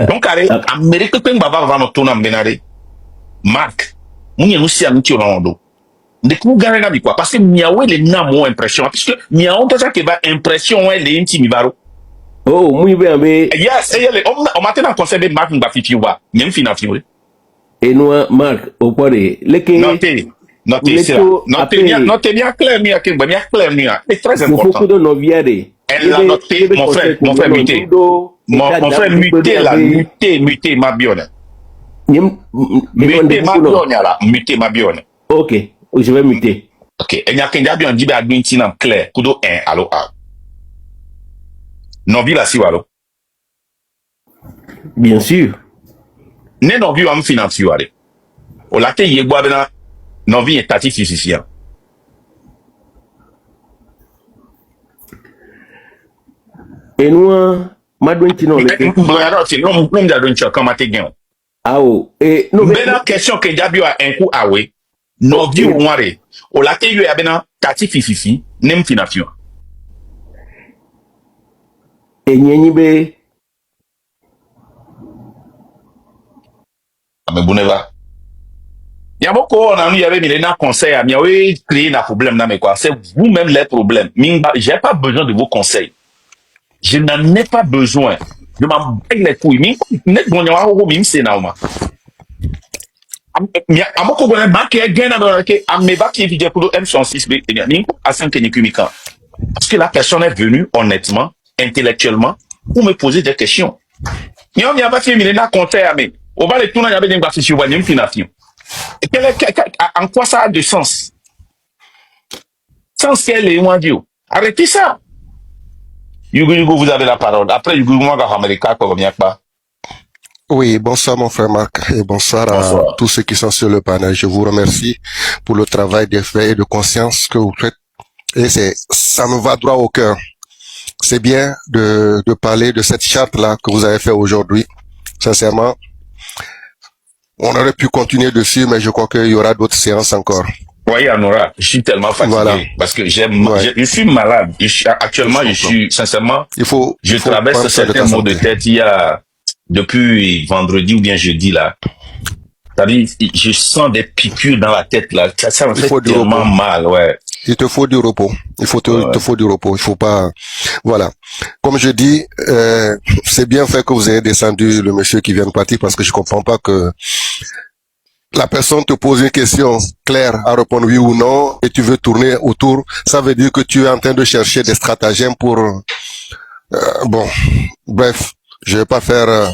donc allez Amérique que baba va no tona mbenare Marc munye no si amiti onondo de coup gare na quoi parce que miawe les na mo impression puisque miawe to ça que va impression elle est intime baro oh muy bien mais yes et elle on matin en conseil de Marc mba fifi wa nyem fina fiwe et nous Marc au pore leke notez bien clair mi ake bien clair mi c'est très important beaucoup de noviade elle l'a noté mon frère mité Mon frère, muté là, muté ma bionne. Muté ma bionne là, muté ma bionne. Ok, je vais muter. Ok, et n'y a qu'un bien dit à d'une tinam clair, kudo 1, allo A. Non, la si walo. Bien sûr. Ne non, vi am finance you ale. O la te ye bois bena, non, vi est tati physicien. Et nous, madouintino le fait. Non, m'dadon chou, comme te gen. Ah oh, et nous, Bena question que Diabio a un coup awe. Non, vi ou moire. O la te you e bena, tati physicien, nem finance you. et nyenyibe, Mais bon, va. Il y a beaucoup, on a eu, il y avait mis un conseil, il y avait créé un problème, mais quoi, c'est vous-même les problèmes. J'ai pas besoin de vos conseils. Je n'en ai pas besoin. Je m'en bats les couilles. Net bon, il y a un mime, c'est normal. À mon collègue, qui est gagné dans le à mes bacs qui est pour M106, à 5 kumika. Parce que la personne est venue honnêtement, intellectuellement, pour me poser des questions. Il y a pas fait un conseil à mes. On va les tourner, il y avait des bases sur une fination. En quoi ça a de sens? Sans qu'elle ait moins dit. Arrêtez ça. Yugo, vous avez la parole. Après, Yugo, moi, je vais Américain, comme bien pas. Oui, bonsoir mon frère Marc et bonsoir à tous ceux qui sont sur le panel. Je vous remercie pour le travail des faits et de conscience que vous faites. Et ça me va droit au cœur. C'est bien de parler de cette charte-là que vous avez fait aujourd'hui. Sincèrement, on aurait pu continuer dessus, mais je crois qu'il y aura d'autres séances encore. Oui, Anora, je suis tellement fatigué. Voilà. Parce que je suis malade. Actuellement, je suis, sincèrement, je traverse certains maux de tête il y a, depuis vendredi ou bien jeudi, là. C'est-à-dire, je sens des piqûres dans la tête, là. Ça me fait tellement mal, ouais. Il te faut du repos. Il te faut du repos. Il faut pas, voilà. Comme je dis, c'est bien fait que vous ayez descendu le monsieur qui vient de partir parce que je comprends pas que la personne te pose une question claire à répondre oui ou non et tu veux tourner autour. Ça veut dire que tu es en train de chercher des stratagèmes pour, bon, bref, je vais pas faire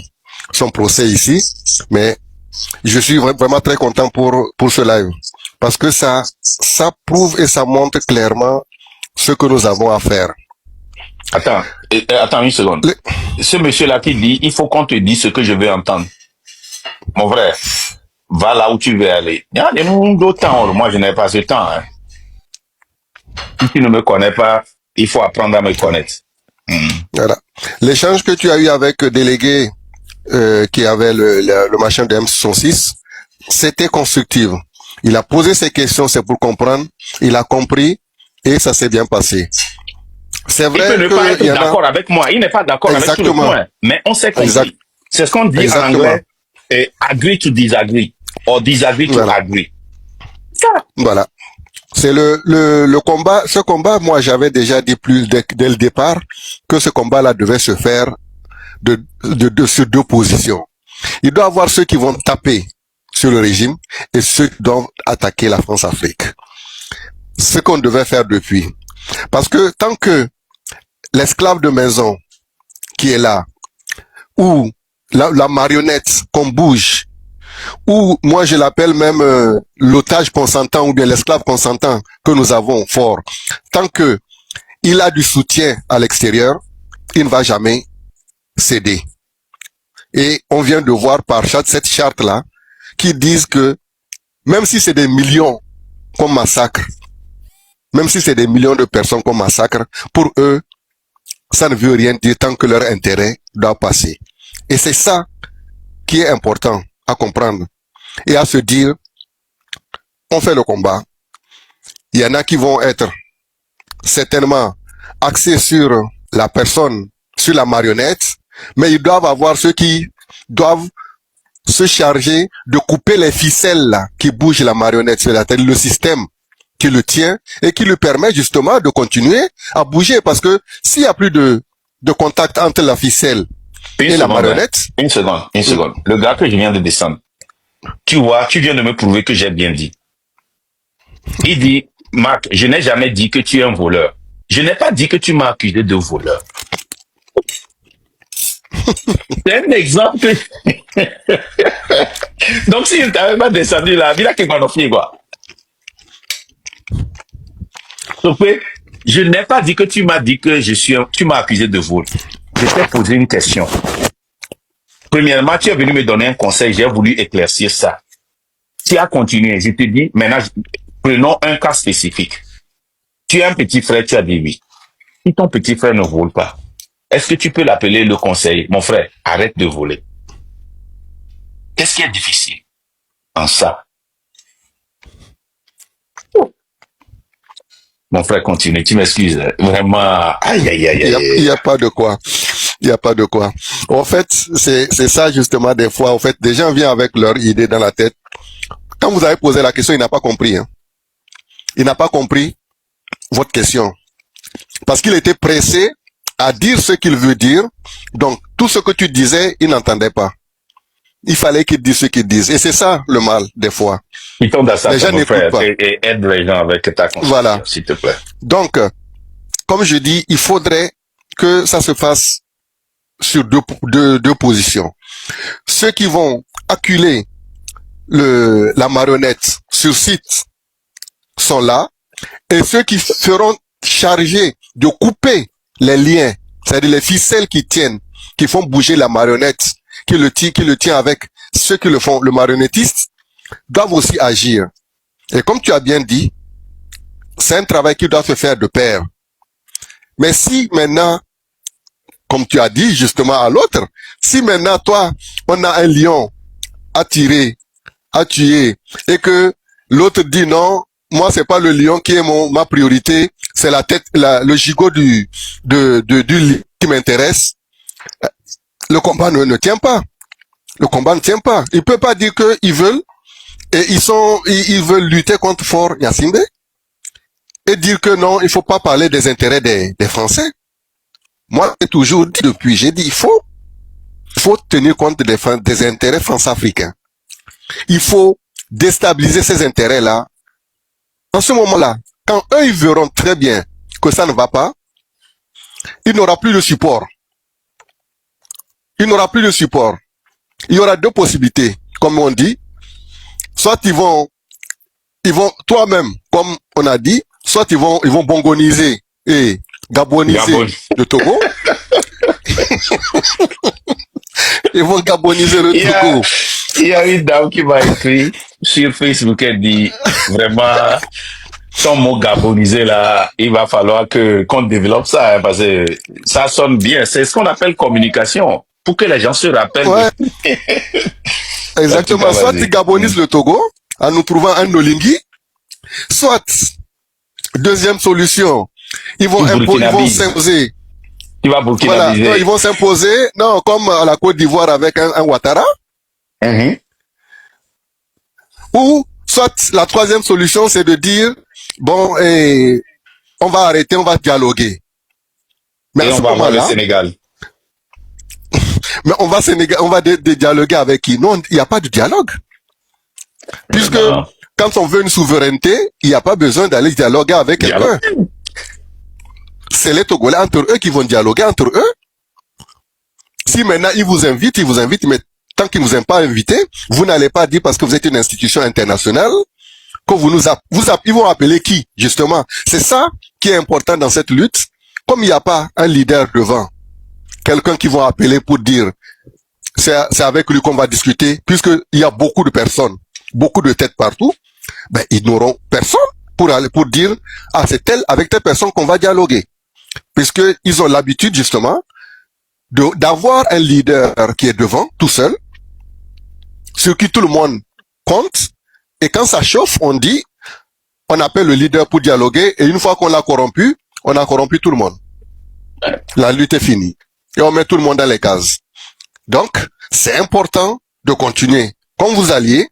son procès ici, mais je suis vraiment très content pour ce live. Parce que ça prouve et ça montre clairement ce que nous avons à faire. Attends une seconde. Ce monsieur-là qui dit, il faut qu'on te dise ce que je veux entendre. Mon frère, va là où tu veux aller. Il y a d'autres temps, moi je n'ai pas ce temps. Hein. Si tu ne me connais pas, il faut apprendre à me connaître. Voilà. L'échange que tu as eu avec le délégué qui avait le machin de M106, c'était constructif. Il a posé ses questions, c'est pour comprendre. Il a compris et ça s'est bien passé. C'est vrai il peut ne pas être d'accord avec moi. Il n'est pas d'accord avec tout le point. Mais on s'est compris. C'est ce qu'on dit en anglais. Agree to disagree. Or disagree to agree. Voilà. C'est le combat. Ce combat, moi, j'avais déjà dit dès le départ que ce combat-là devait se faire sur deux positions. Il doit y avoir ceux qui vont taper sur le régime et ceux qui doivent attaquer la France-Afrique. Ce qu'on devait faire depuis. Parce que tant que l'esclave de maison qui est là, ou la marionnette qu'on bouge, ou moi je l'appelle même l'otage consentant ou bien l'esclave consentant que nous avons fort, tant que il a du soutien à l'extérieur, il ne va jamais céder. Et on vient de voir par cette charte-là qui disent que même si c'est des millions qu'on massacre, même si c'est des millions de personnes qu'on massacre, pour eux, ça ne veut rien dire tant que leur intérêt doit passer. Et c'est ça qui est important à comprendre et à se dire, on fait le combat. Il y en a qui vont être certainement axés sur la personne, sur la marionnette, mais ils doivent avoir ceux qui doivent se charger de couper les ficelles là, qui bougent la marionnette, c'est-à-dire le système qui le tient et qui lui permet justement de continuer à bouger parce que s'il y a plus de contact entre la ficelle et la marionnette. Une seconde. Le gars que je viens de descendre, tu vois, tu viens de me prouver que j'ai bien dit. Il dit, Marc, je n'ai jamais dit que tu es un voleur. Je n'ai pas dit que tu m'as accusé de voleur. C'est un exemple. Donc, si il t'avait pas descendu là, il a quelque chose quoi. Sauf que je n'ai pas dit que tu m'as dit que tu m'as accusé de vol. Je t'ai posé une question. Premièrement, tu es venu me donner un conseil, j'ai voulu éclaircir ça. Tu as continué, je te dis, maintenant, prenons un cas spécifique. Tu as un petit frère, tu as dit oui. Si ton petit frère ne vole pas, est-ce que tu peux l'appeler le conseil? Mon frère, arrête de voler. Qu'est-ce qui est difficile en ça? Mon frère, continue. Tu m'excuses. Vraiment, aïe, aïe, aïe, aïe. Il y a pas de quoi. Il n'y a pas de quoi. En fait, c'est ça justement des fois. En fait, des gens viennent avec leur idée dans la tête. Quand vous avez posé la question, il n'a pas compris. Hein. Il n'a pas compris votre question. Parce qu'il était pressé à dire ce qu'il veut dire. Donc, tout ce que tu disais, il n'entendait pas. Il fallait qu'il dise ce qu'il dise. Et c'est ça le mal, des fois. Il tombe dans ça, les gens mon frère, pas. Et aide les gens avec ta conscience, voilà. S'il te plaît. Donc, comme je dis, il faudrait que ça se fasse sur deux positions. Ceux qui vont acculer la marionnette sur site sont là, et ceux qui seront chargés de couper les liens, c'est-à-dire les ficelles qui font bouger la marionnette, qui le tient avec ceux qui le font, le marionnettiste, doivent aussi agir. Et comme tu as bien dit, c'est un travail qui doit se faire de pair. Mais si maintenant, comme tu as dit justement à l'autre, si maintenant toi, on a un lion à tirer, à tuer, et que l'autre dit non, moi c'est pas le lion qui est ma priorité, c'est la tête, le gigot du lion qui m'intéresse, le combat ne tient pas. Le combat ne tient pas. Il peut pas dire qu'ils veulent, et ils veulent lutter contre Fort Gnassingbé, et dire que non, il faut pas parler des intérêts des Français. Moi, j'ai toujours dit depuis, j'ai dit, il faut tenir compte des intérêts france-africains. Il faut déstabiliser ces intérêts-là. En ce moment-là, quand eux, ils verront très bien que ça ne va pas, il n'aura plus de support. Il n'aura plus de support. Il y aura deux possibilités, comme on dit. Soit ils vont toi-même, comme on a dit, soit ils vont bongoniser et gaboniser le Togo. Ils vont gaboniser le Togo. Il y a une dame qui m'a écrit sur Facebook, elle dit vraiment, ton mot gabonisé là, il va falloir qu'on développe ça, hein, parce que ça sonne bien. C'est ce qu'on appelle communication, pour que les gens se rappellent. Ouais. Exactement. Soit ils gabonisent le Togo en nous trouvant un Olingui, soit, deuxième solution, ils vont s'imposer. Il va burkinabéiser. Voilà, ils vont s'imposer, non, comme à la Côte d'Ivoire avec un Ouattara. Ou, soit, la troisième solution, c'est de dire, bon, on va arrêter, on va dialoguer. Mais et on va voir le Sénégal. Mais on va dialoguer avec qui? Non, il n'y a pas de dialogue. Puisque, quand on veut une souveraineté, il n'y a pas besoin d'aller dialoguer avec quelqu'un. C'est les Togolais entre eux qui vont dialoguer entre eux. Si maintenant ils vous invitent, mais tant qu'ils ne vous ont pas invité, vous n'allez pas dire parce que vous êtes une institution internationale que ils vont appeler qui, justement. C'est ça qui est important dans cette lutte. Comme il n'y a pas un leader devant, quelqu'un qui va appeler pour dire c'est avec lui qu'on va discuter, puisqu'il y a beaucoup de personnes, beaucoup de têtes partout, ben ils n'auront personne pour dire c'est avec telle personne qu'on va dialoguer. Puisqu'ils ont l'habitude justement d'avoir un leader qui est devant, tout seul, sur qui tout le monde compte, et quand ça chauffe, on appelle le leader pour dialoguer, et une fois qu'on l'a corrompu, on a corrompu tout le monde. La lutte est finie. Et on met tout le monde dans les cases. Donc, c'est important de continuer. Comme vous alliez,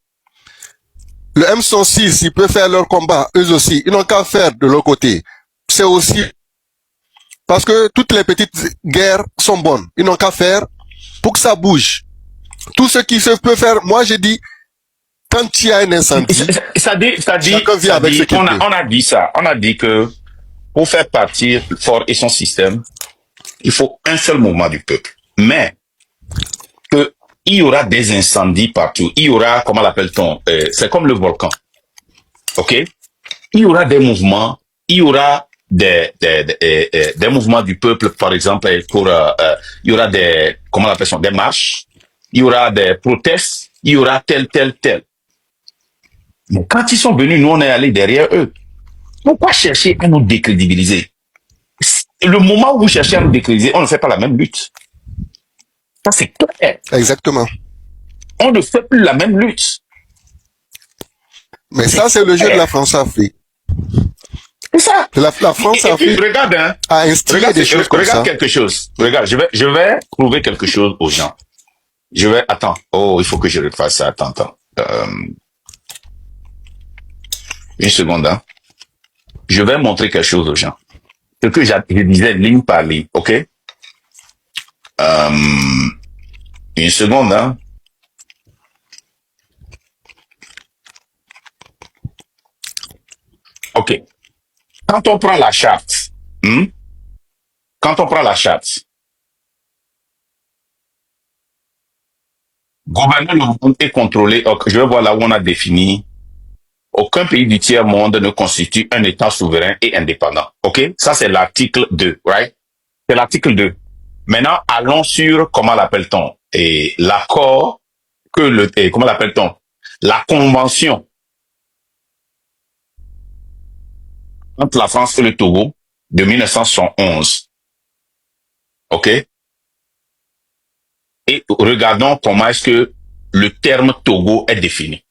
le M106, ils peuvent faire leur combat, eux aussi, ils n'ont qu'à faire de leur côté. C'est aussi parce que toutes les petites guerres sont bonnes. Ils n'ont qu'à faire pour que ça bouge. Tout ce qui se peut faire, moi j'ai dit, quand il y a un incendie, chacun vit avec ce qu'il peut. On a dit ça. On a dit que pour faire partir Fort et son système, il faut un seul mouvement du peuple. Mais il y aura des incendies partout. Il y aura, comment l'appelle-t-on, c'est comme le volcan. OK? Il y aura des mouvements, il y aura des mouvements du peuple, par exemple, il y aura des, comment l'appelle-t-on, des marches, il y aura des protestes, il y aura tel. Mais quand ils sont venus, nous, on est allés derrière eux. Pourquoi chercher à nous décrédibiliser? Le moment où vous cherchez à nous décrédibiliser, on ne fait pas la même lutte. Ça, c'est clair. Exactement. On ne fait plus la même lutte. Mais ça, c'est le jeu de la France-Afrique. C'est ça. La France-Afrique Regarde, hein. a instillé des choses comme ça. Regarde quelque chose. Regarde, je vais prouver quelque chose aux gens. Attends. Oh, il faut que je refasse ça. Attends. Une seconde, hein. Je vais montrer quelque chose aux gens. Ce que je disais ligne par ligne, ok? Une seconde, hein. Ok. Quand on prend la charte, gouverner le monde et contrôler, je vais voir là où on a défini, aucun pays du tiers-monde ne constitue un État souverain et indépendant. OK? Ça, c'est l'article 2, right? C'est l'article 2. Maintenant, allons sur, comment l'appelle-t-on? Et l'accord comment l'appelle-t-on? La convention entre la France et le Togo de 1971. OK? Et regardons comment est-ce que le terme Togo est défini.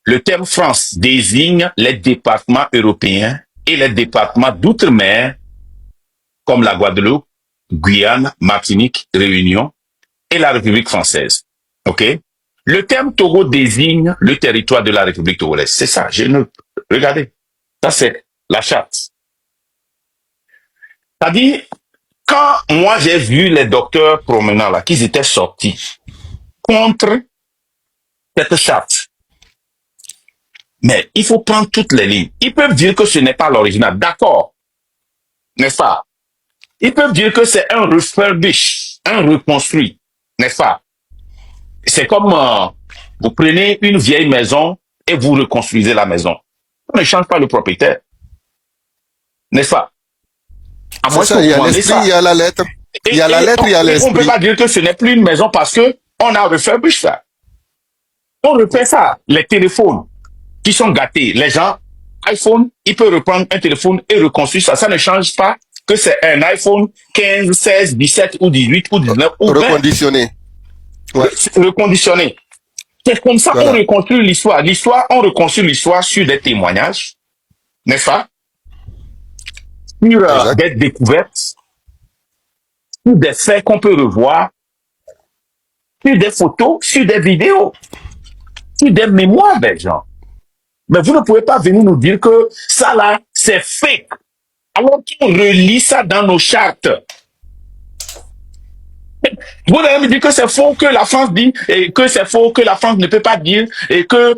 Le terme France désigne les départements européens et les départements d'outre-mer comme la Guadeloupe, Guyane, Martinique, Réunion et la République française. OK? Le terme Togo désigne le territoire de la République togolaise. C'est ça. Regardez. Ça, c'est la charte. C'est-à-dire, quand moi j'ai vu les docteurs promenants là, qu'ils étaient sortis contre cette charte, mais il faut prendre toutes les lignes. Ils peuvent dire que ce n'est pas l'original, d'accord, n'est-ce pas? Ils peuvent dire que c'est un refurbish, un reconstruit, n'est-ce pas? C'est comme vous prenez une vieille maison et vous reconstruisez la maison. On ne change pas le propriétaire, n'est-ce pas? À moins ça, il y a l'esprit, il y a la lettre. Il y a la lettre, il y a l'esprit. On ne peut pas dire que ce n'est plus une maison parce que on a refurbish ça. On refait ça. Les téléphones qui sont gâtés, les gens, iPhone, il peut reprendre un téléphone et reconstruire ça. Ça ne change pas que c'est un iPhone 15, 16, 17 ou 18 ou 19 ou 20. Reconditionné. Ouais. Reconditionné. C'est comme ça Voilà. qu'on reconstruit l'histoire. On reconstruit l'histoire sur des témoignages, n'est-ce pas? Sur des découvertes, sur des faits qu'on peut revoir, sur des photos, sur des vidéos, sur des mémoires des gens. Mais vous ne pouvez pas venir nous dire que ça là, c'est fake. Alors qu'on relit ça dans nos chartes. Vous allez me dire que c'est faux, que la France dit, et que c'est faux, que la France ne peut pas dire, et que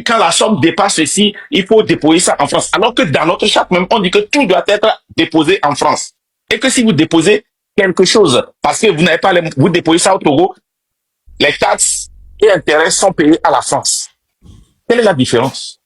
quand la somme dépasse ceci, il faut déposer ça en France. Alors que dans notre charte même, on dit que tout doit être déposé en France. Et que si vous déposez quelque chose, parce que vous n'avez pas vous déposez ça au Togo, les taxes et intérêts sont payés à la France. Quelle est la différence?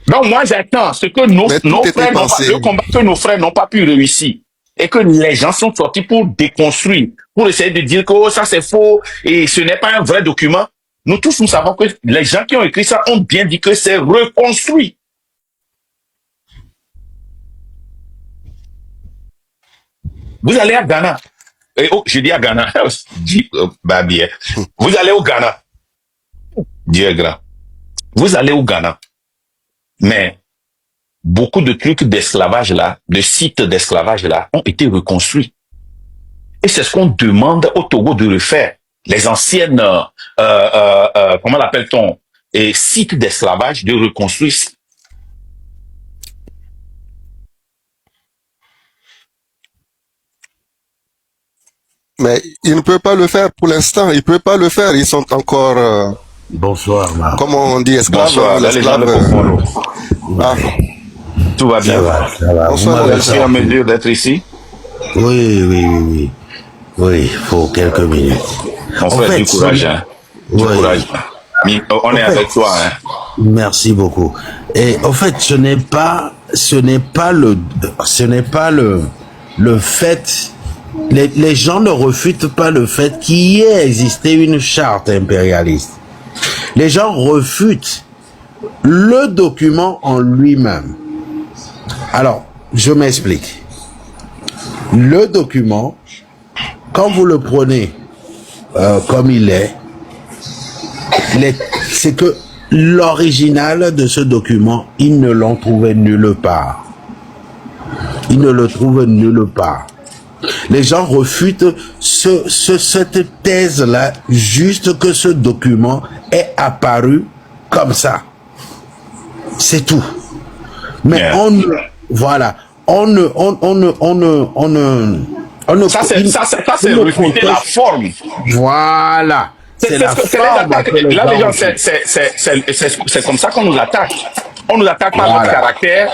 Donc moi j'attends ce que nos frères n'ont pas, le combat que nos frères n'ont pas pu réussir et que les gens sont sortis pour déconstruire, pour essayer de dire que ça c'est faux et ce n'est pas un vrai document. Nous tous nous savons que les gens qui ont écrit ça ont bien dit que c'est reconstruit. Vous allez à Ghana. Je dis à Ghana. Bien. Vous allez au Ghana. Dieu est grand. Vous allez au Ghana. Mais beaucoup de trucs d'esclavage là, de sites d'esclavage là, ont été reconstruits. Et c'est ce qu'on demande au Togo de refaire. Les anciennes, comment l'appelle-t-on, sites d'esclavage de reconstruire. Mais il ne peut pas le faire pour l'instant. Il ne peut pas le faire. Ils sont encore... Bonsoir, Marc. Comment on dit, esclaves. Bonsoir, l'esclave, Tout va bien. Ça va. Vous Bonsoir, m'avez Je suis en mesure d'être ici. Oui. Oui, pour quelques minutes. Mon frère, du courage. Hein. Du Oui. courage. Mais, on est avec toi. Hein. Merci beaucoup. Et en fait, ce n'est pas le fait. Les gens ne refutent pas le fait qu'il y ait existé une charte impérialiste. Les gens refutent le document en lui-même. Alors, je m'explique. Le document, quand vous le prenez comme il est, c'est que l'original de ce document, ils ne l'ont trouvé nulle part. Ils ne le trouvent nulle part. Les gens refutent cette thèse-là, juste que ce document est apparu comme ça. C'est tout. Mais Yeah. on ne Ça, c'est refuter la forme. Voilà. C'est la forme. Là, les gens, c'est comme ça qu'on nous attaque. On nous attaque par notre caractère,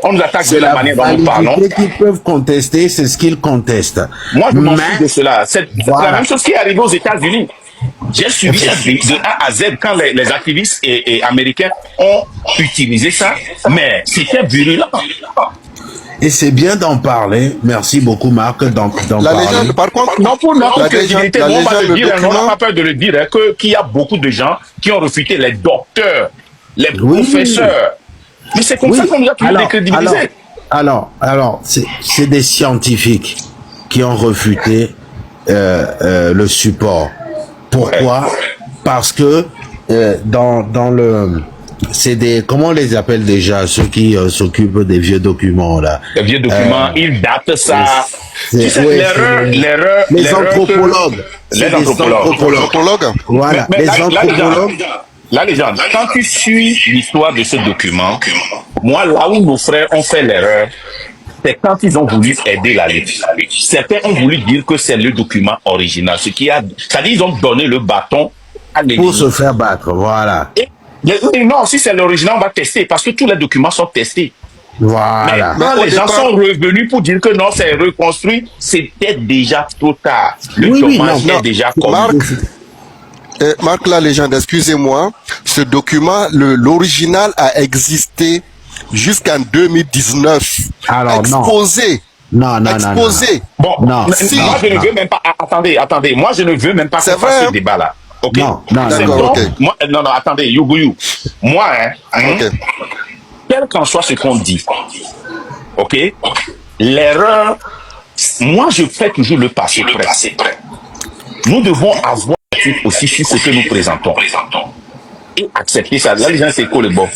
on nous attaque de la manière dont nous parlons. Ce qu'ils peuvent contester, c'est ce qu'ils contestent. Moi, je m'en fous de cela. C'est la même chose qui est arrivée aux États-Unis. J'ai suivi ça de A à Z quand les activistes et américains ont utilisé ça, mais c'était virulent. Et c'est bien d'en parler. Merci beaucoup, Marc, d'en La parler. légende, par contre, Non, pour notre la crédibilité, légende, on va le le dire, on n'a document, pas peur de le dire, hein, qu'il y a beaucoup de gens qui ont refuté les docteurs, les Oui. professeurs. Mais c'est comme ça qu'on nous a toujours décrédibilisé. Alors, c'est des scientifiques qui ont refuté le support. Pourquoi? Parce que dans le c'est des, comment on les appelle déjà, ceux qui s'occupent des vieux documents là. Les vieux documents, ils datent ça. C'est- Tu sais, ouais, l'erreur. les anthropologues. Les C'est des anthropologues. anthropologue, Voilà, Mais les la anthropologues. la légende, quand tu suis l'histoire de ce document, moi, là où nos frères ont fait l'erreur, c'est quand ils ont voulu aider la lutte. Certains ont voulu dire que c'est le document original. C'est-à-dire, ils ont donné le bâton à Pour l'église. se faire battre, voilà. Et non, si c'est l'original, on va tester, parce que tous les documents sont testés. Voilà. Mais quand Mais les au gens départ- sont revenus pour dire que non, c'est reconstruit, c'était déjà trop tard. Le Oui, dommage non, est déjà commis. Marc la légende, excusez-moi, ce document, l'original a existé jusqu'en 2019. Alors, non. Exposé. Non. Exposé. Bon, Non, si non, moi je ne non. veux même pas. Attendez. Moi je ne veux même pas C'est qu'on fasse vrai, ce hein? débat-là. Ok. Non, C'est d'accord, donc, ok. moi, non, attendez, Yougou. Moi, Ok. quel qu'en soit ce qu'on dit, ok, l'erreur, moi je fais toujours le passé prêt. Nous devons avoir aussi sur ce que nous présentons et accepter ça. Là, les gens, c'est quoi le bon?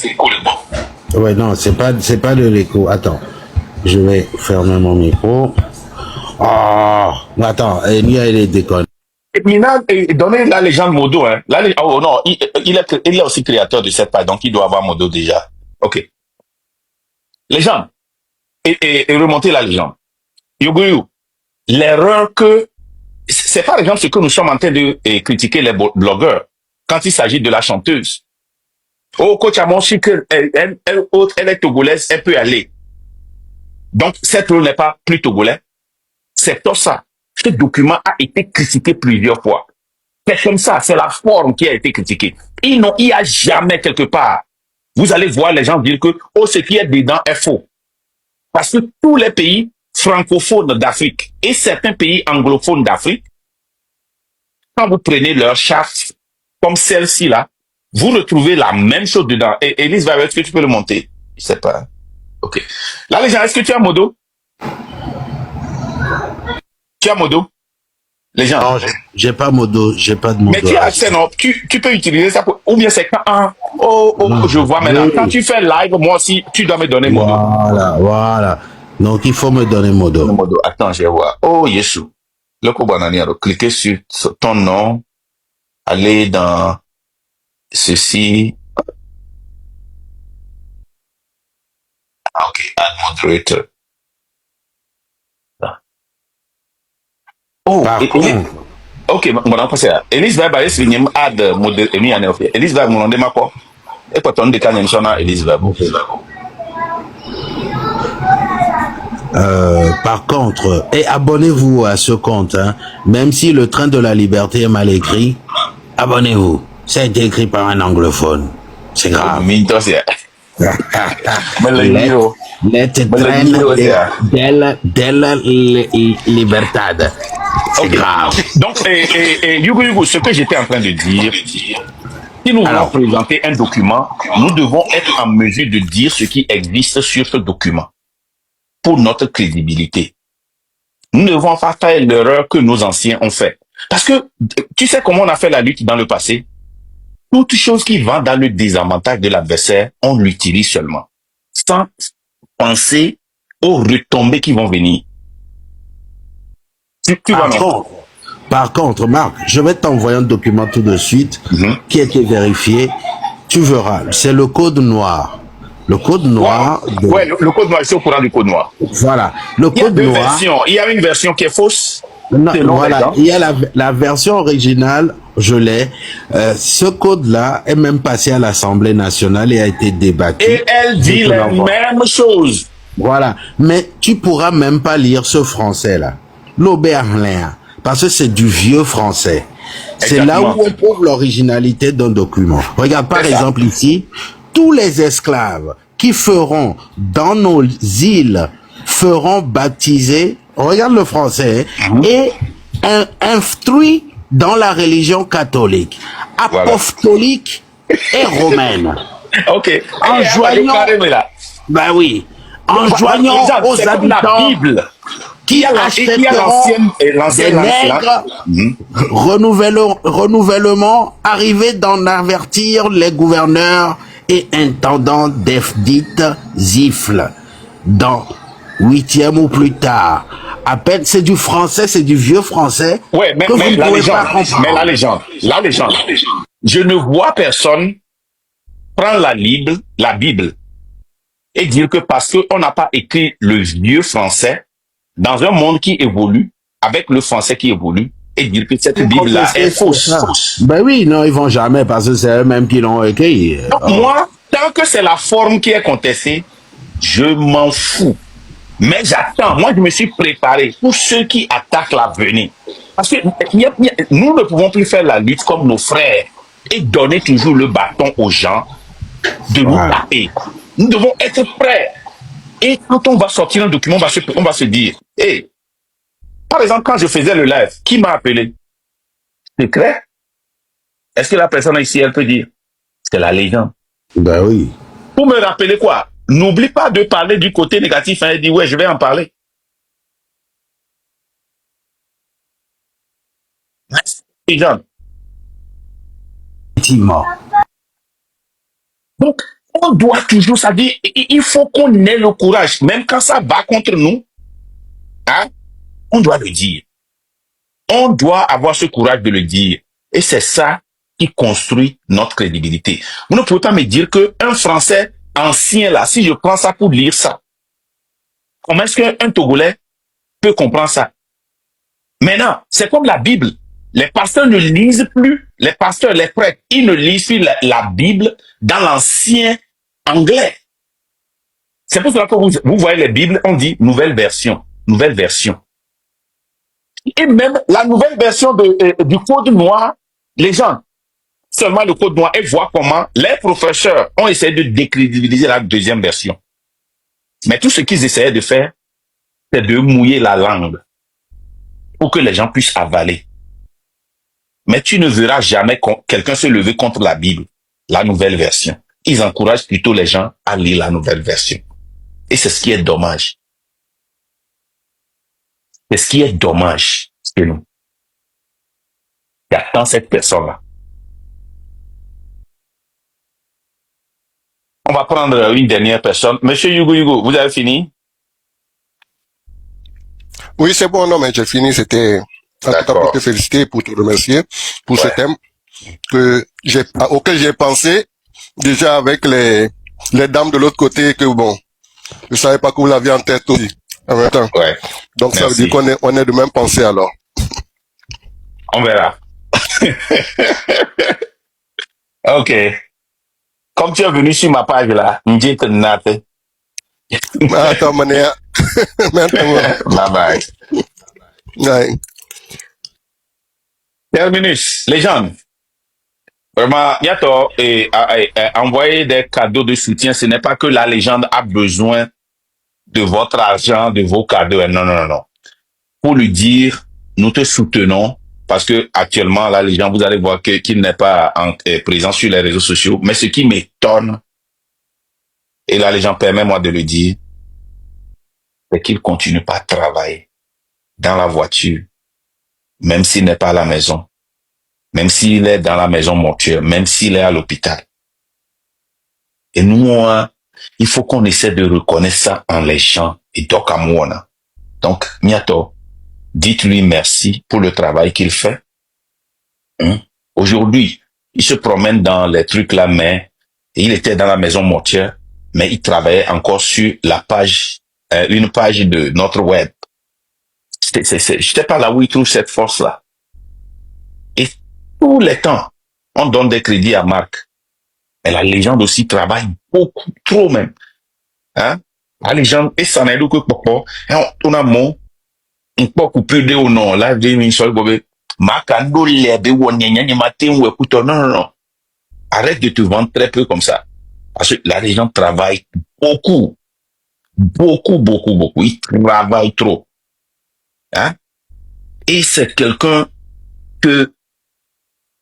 Ouais, non, c'est pas de l'écho. Attends. Je vais fermer mon micro. Oh, attends, Nia, elle est déconne. Et Mina, donnez la légende Modo. Hein. Oh non, il est aussi créateur de cette page, donc il doit avoir Modo déjà. Ok. Légende. Et remonter la légende. Yogoyu, l'erreur que... C'est par exemple ce que nous sommes en train de critiquer les blogueurs quand il s'agit de la chanteuse. Oh, coach Amonchi, elle est togolaise, elle peut aller. Donc, cette rôle n'est pas plus togolais. C'est tout ça. Ce document a été critiqué plusieurs fois. C'est comme ça, c'est la forme qui a été critiquée. Il n'y a jamais quelque part. Vous allez voir les gens dire que ce qui est dedans est faux. Parce que tous les pays francophones d'Afrique et certains pays anglophones d'Afrique, quand vous prenez leur charte, comme celle-ci là, vous retrouvez la même chose dedans. Et Elise, est-ce que tu peux le monter? Je sais pas. Ok. Là, les gens, est-ce que tu as Modo? Tu as Modo? Les gens. Non, j'ai pas Modo, j'ai pas de Modo. Mais tu as accès, non? Tu peux utiliser ça ou bien c'est quand, je vois maintenant. Oui. Quand tu fais live, moi aussi, tu dois me donner Modo. Voilà. Donc, il faut me donner Modo. Modo. Attends, je vais voir. Oh, Yeshua. Le Kobanani, alors, cliquez sur ton nom. Allez dans ceci. Ok, add moderator. Oh, Par contre, ok, mon c'est ça. Elise va aller sur une add moderator. Elise va me demander ma quoi. Et quand on décale une chose, Elise va. Par contre, et abonnez-vous à ce compte, hein, même si le train de la liberté est mal écrit, abonnez-vous. Ça a été écrit par un anglophone. C'est grave. Minto c'est. Mais le Let, livre. let Mais le train livre, della libertad. C'est Ok. grave. Donc, Yugo, ce que j'étais en train de dire, si nous voulons Alors, présenter un document, nous devons être en mesure de dire ce qui existe sur ce document pour notre crédibilité. Nous ne devons pas faire l'erreur que nos anciens ont fait. Parce que, tu sais comment on a fait la lutte dans le passé? Toute chose qui va dans le désavantage de l'adversaire, on l'utilise seulement, sans penser aux retombées qui vont venir. Tu vois, non? Par contre, Marc, je vais t'envoyer un document tout de suite qui a été vérifié. Tu verras, c'est le code noir. Le code noir. Wow. Ouais, le code noir, c'est au courant du code noir. Voilà, le Il y a code deux noir. versions. Il y a une version qui est fausse. Non, Selon les voilà, gens. il y a la version originale, je l'ai. Ce code-là est même passé à l'Assemblée nationale et a été débattu. Et elle dit Je te les l'envoie. mêmes choses. Voilà, mais tu pourras même pas lire ce français-là, l'Auberlin, parce que c'est du vieux français. C'est là où Exactement. on prouve l'originalité d'un document. Regarde par C'est ça. exemple ici, tous les esclaves qui feront dans nos îles feront baptiser, regarde le français, et instruits dans la religion catholique, Voilà. apostolique et romaine. Ok. En joignant, ben oui, en joignant aux c'est comme la habitants Bible. qui Il y a achèteront des nègres, renouvellement arrivé d'en avertir les gouverneurs et intendants des dites zifles dans 8e ou plus tard. À peine, c'est du français, c'est du vieux français. Ouais, mais que vous ne la pouvez légende, pas comprendre. mais la légende. Je ne vois personne prendre la Bible, et dire que parce qu'on n'a pas écrit le vieux français dans un monde qui évolue, avec le français qui évolue, et dire que cette Bible-là est fausse. Ben oui, non, ils vont jamais parce que c'est eux-mêmes qui l'ont écrit. Donc moi, tant que c'est la forme qui est contestée, je m'en fous. Mais j'attends, moi je me suis préparé pour ceux qui attaquent l'avenir. Parce que nous ne pouvons plus faire la lutte comme nos frères et donner toujours le bâton aux gens de nous taper. Nous devons être prêts. Et quand on va sortir un document, on va se dire, hey, par exemple, quand je faisais le live, qui m'a appelé? Secret? Est-ce que la personne ici, elle peut dire? C'est la légende. Ben oui. Pour me rappeler quoi? N'oublie pas de parler du côté négatif. Hein, et dit, ouais, je vais en parler. Légende. Effectivement. Donc, on doit toujours, ça dit, il faut qu'on ait le courage, même quand ça va contre nous, hein, on doit le dire. On doit avoir ce courage de le dire. Et c'est ça qui construit notre crédibilité. Vous ne pouvez pas me dire qu'un Français ancien, là, si je prends ça pour lire ça, comment est-ce qu'un Togolais peut comprendre ça? Maintenant, c'est comme la Bible. Les pasteurs ne lisent plus, les pasteurs, les prêtres, ils ne lisent plus la Bible dans l'ancien anglais. C'est pour cela que vous voyez les Bibles, on dit nouvelle version, nouvelle version. Et même la nouvelle version du code noir, les gens, seulement le code noir, et voient comment les professeurs ont essayé de décrédibiliser la deuxième version. Mais tout ce qu'ils essayaient de faire, c'est de mouiller la langue pour que les gens puissent avaler. Mais tu ne verras jamais quelqu'un se lever contre la Bible, la nouvelle version. Ils encouragent plutôt les gens à lire la nouvelle version. Et c'est ce qui est dommage. C'est ce qui est dommage chez nous. J'attends cette personne-là. On va prendre une dernière personne. Monsieur Yugo, vous avez fini? Oui, c'est bon, non, mais j'ai fini. C'était en tout cas pour te féliciter, pour te remercier pour ce thème auquel j'ai pensé déjà avec les dames de l'autre côté que bon, je savais pas que vous l'aviez en tête aussi en même temps. Ouais. Donc Merci. ça veut dire qu'on est de même pensée alors. On verra. Ok. Comme tu es venu sur ma page là, Njit Nate, Attends, mané. Bye bye. Ouais. Terminus, légende. Vraiment, Yato, envoyer des cadeaux de soutien, ce n'est pas que la légende a besoin de votre argent, de vos cadeaux. Non, non, non, non. Pour lui dire, nous te soutenons, parce que actuellement, là, les gens, vous allez voir qu'il n'est pas présent sur les réseaux sociaux. Mais ce qui m'étonne, et là, les gens permettent-moi de le dire, c'est qu'il continue pas à travailler dans la voiture, même s'il n'est pas à la maison, même s'il est dans la maison mortuaire, même s'il est à l'hôpital. Et nous, il faut qu'on essaie de reconnaître ça en les gens. Et donc, à moi, donc, Miato, dites-lui merci pour le travail qu'il fait. Aujourd'hui, il se promène dans les trucs là, mais il était dans la maison mortuaire, mais il travaillait encore sur la page, une page de notre web. Je sais pas là où il trouve cette force-là. Et tous les temps, on donne des crédits à Marc. Mais la légende aussi travaille beaucoup, trop même. Hein? La légende, et ça n'a que papa, on a mon, on peut couper de au nom, là, j'ai mis sur le bobé. Makando lebe ou nyanya matin ou écoute, non, non, non. Arrête de te vendre très peu comme ça. Parce que la légende travaille beaucoup. Beaucoup, beaucoup, beaucoup. Il travaille trop. Hein? Et c'est quelqu'un que,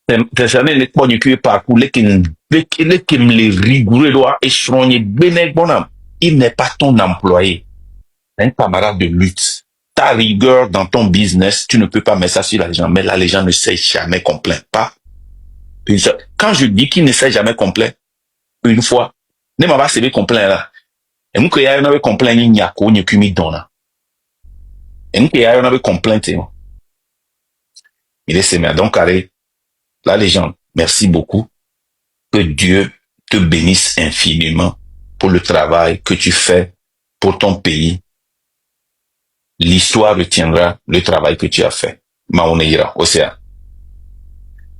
des années, les poignes qui parcourent, les qui me rigoureux doit échelonner, bénéfique bonhomme. Il n'est pas ton employé. C'est un camarade de lutte. Ta rigueur dans ton business, tu ne peux pas mettre ça sur la légende. Mais la légende ne sait jamais complet. Pas. Quand je dis qu'il ne sait jamais complet, une fois, ne m'a pas servi complet là. Et moi, que y a un complet, il n'y a qu'au n'y a donna. Et moi, que y a un complet, il est sémé. Donc, allez, la légende, merci beaucoup. Que Dieu te bénisse infiniment pour le travail que tu fais pour ton pays. L'histoire retiendra le travail que tu as fait. Maoneira, Océan.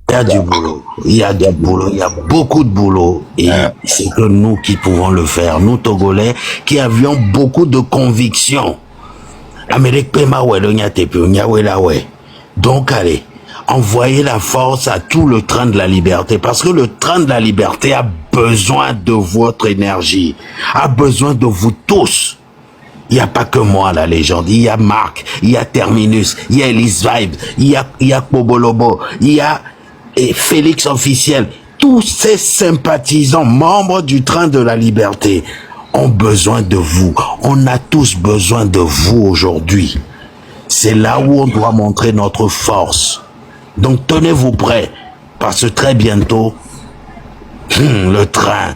Il y a du boulot, il y a du boulot, il y a beaucoup de boulot et c'est que nous qui pouvons le faire, nous Togolais qui avions beaucoup de convictions. Donc allez, envoyez la force à tout le train de la liberté parce que le train de la liberté a besoin de votre énergie, a besoin de vous tous. Il n'y a pas que moi, la légende. Il y a Marc, il y a Terminus, il y a Elise Vibe, il y a Kobolobo, il y a Félix Officiel. Tous ces sympathisants, membres du train de la liberté, ont besoin de vous. On a tous besoin de vous aujourd'hui. C'est là où on doit montrer notre force. Donc tenez-vous prêts, parce que très bientôt, le train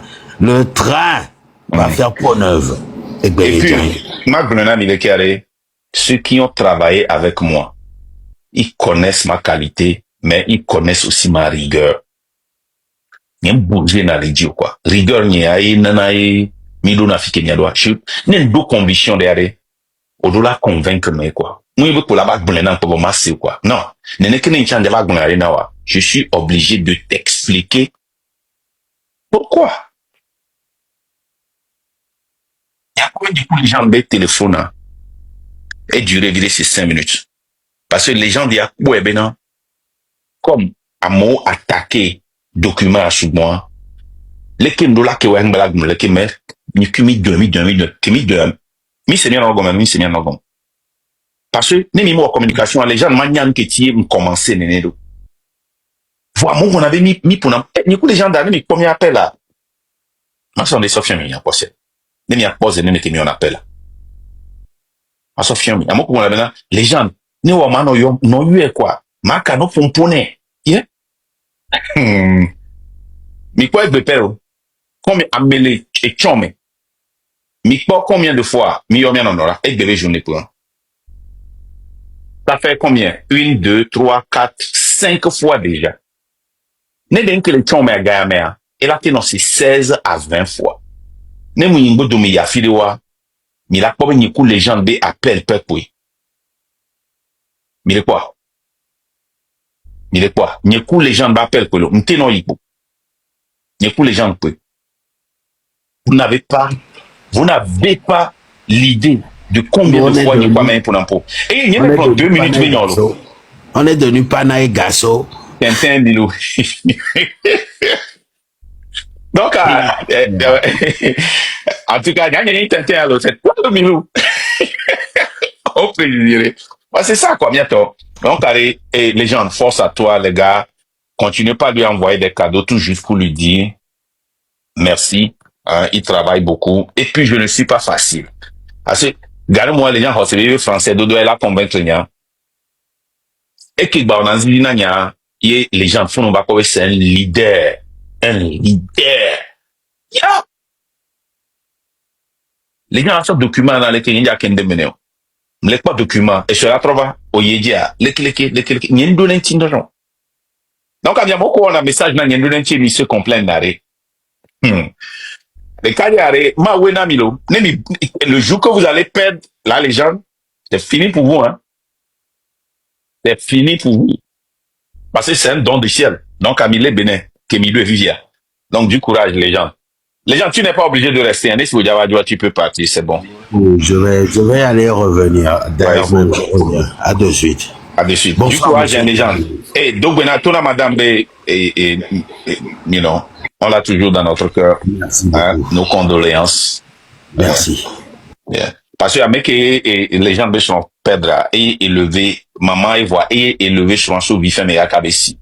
va faire peau neuve. Et puis, Marc Brennan, il est carré. Ceux qui ont travaillé avec moi, ils connaissent ma qualité, mais ils connaissent aussi ma rigueur. Il y a un bouger dans les dieux, quoi. Rigueur, il y a une milou na fike nyadwa. Il y a une conviction derrière. Au-delà convaincre, mais quoi. Moi, je veux que la Marc Brennan pour masser, quoi. Non. Je suis obligé de t'expliquer pourquoi. Il y a quoi du coup les gens de téléphone hein, et durer ces 5 minutes. Parce que les gens disent ouais ben non, comme à mot attaqué document à sous moi, les qui nous là qui ouais blague les qui mais ni qui mi deux mi seigneur non mi seigneur non parce que ni mi communication les gens manian que tu me commencer néné do. Voilà moi on avait mis pour ni coup les gens d'aller mi premier appel là. Moi c'est des Sophia mi a passé. Ni a posé ni qui mi on appelle. À Sophia mi, à moi on avait les gens ni wa mano yo no yue quoi. Maka no pompone. Yeah. Mi quoi de père comme amélé et chome. Mi pas combien de fois mi yo mi en aura et de journée pour. Ça fait combien? 1, 2, 3, 4, 5 fois déjà. Ne den que le chome a gagné. Et là non c'est 16 à 20 fois. Ne mu yimbo do mi ya fidewa. Mi la pas ni coup les gens be appel peuple. Mi le quoi? Il est quoi? N'y coup les gens m'appellent que l'on n'était non hippo. N'y coup les gens peut. Vous n'avez pas Vous n'avez pas l'idée de combien de fois il n'y a pas même pour l'impôt. Et il y a même 2 minutes, on est devenu Pana et Gasso. Tintin, Bilou. Donc, en tout cas, il y a Tintin à l'autre. C'est quoi le Bilou? On peut dire. C'est ça, quoi, bientôt. Donc, allez, et les gens, force à toi, les gars. Continuez pas à lui envoyer des cadeaux tout juste pour lui dire merci. Hein, il travaille beaucoup. Et puis, je ne suis pas facile. Parce que, regardez-moi, les gens, c'est français, Dodo est là convaincre, et qui, on a dit, les gens font, c'est un leader. Un leader. Yeah. Les gens ont ce document dans les Kenyans qui ont démené. Les pas documents. Et je la trouve, au Yedia, les Nyendo l'intindon. Donc, il y a beaucoup de messages dans Nyendo l'intindon, ils se complaignent d'arrêt. Les cas d'arrêt, le jour que vous allez perdre la légende, c'est fini pour vous, hein. C'est fini pour vous. Parce que c'est un don du ciel. Donc, Amile Bénin, Kémilou et Vivia. Donc, du courage, les gens. Les gens, tu n'es pas obligé de rester. Tu peux partir, c'est bon. Je vais aller revenir. D'ailleurs, ouais, à de suite. À de suite. Bonsoir, du courage, les gens. Et donc, Benatona, madame B, et you know, on l'a toujours dans notre cœur. Merci beaucoup. Nos condoléances. Merci. Yeah. Parce que les gens sont perdre et élever, maman et voix et élever sur un saut vif, mais à Kabessi.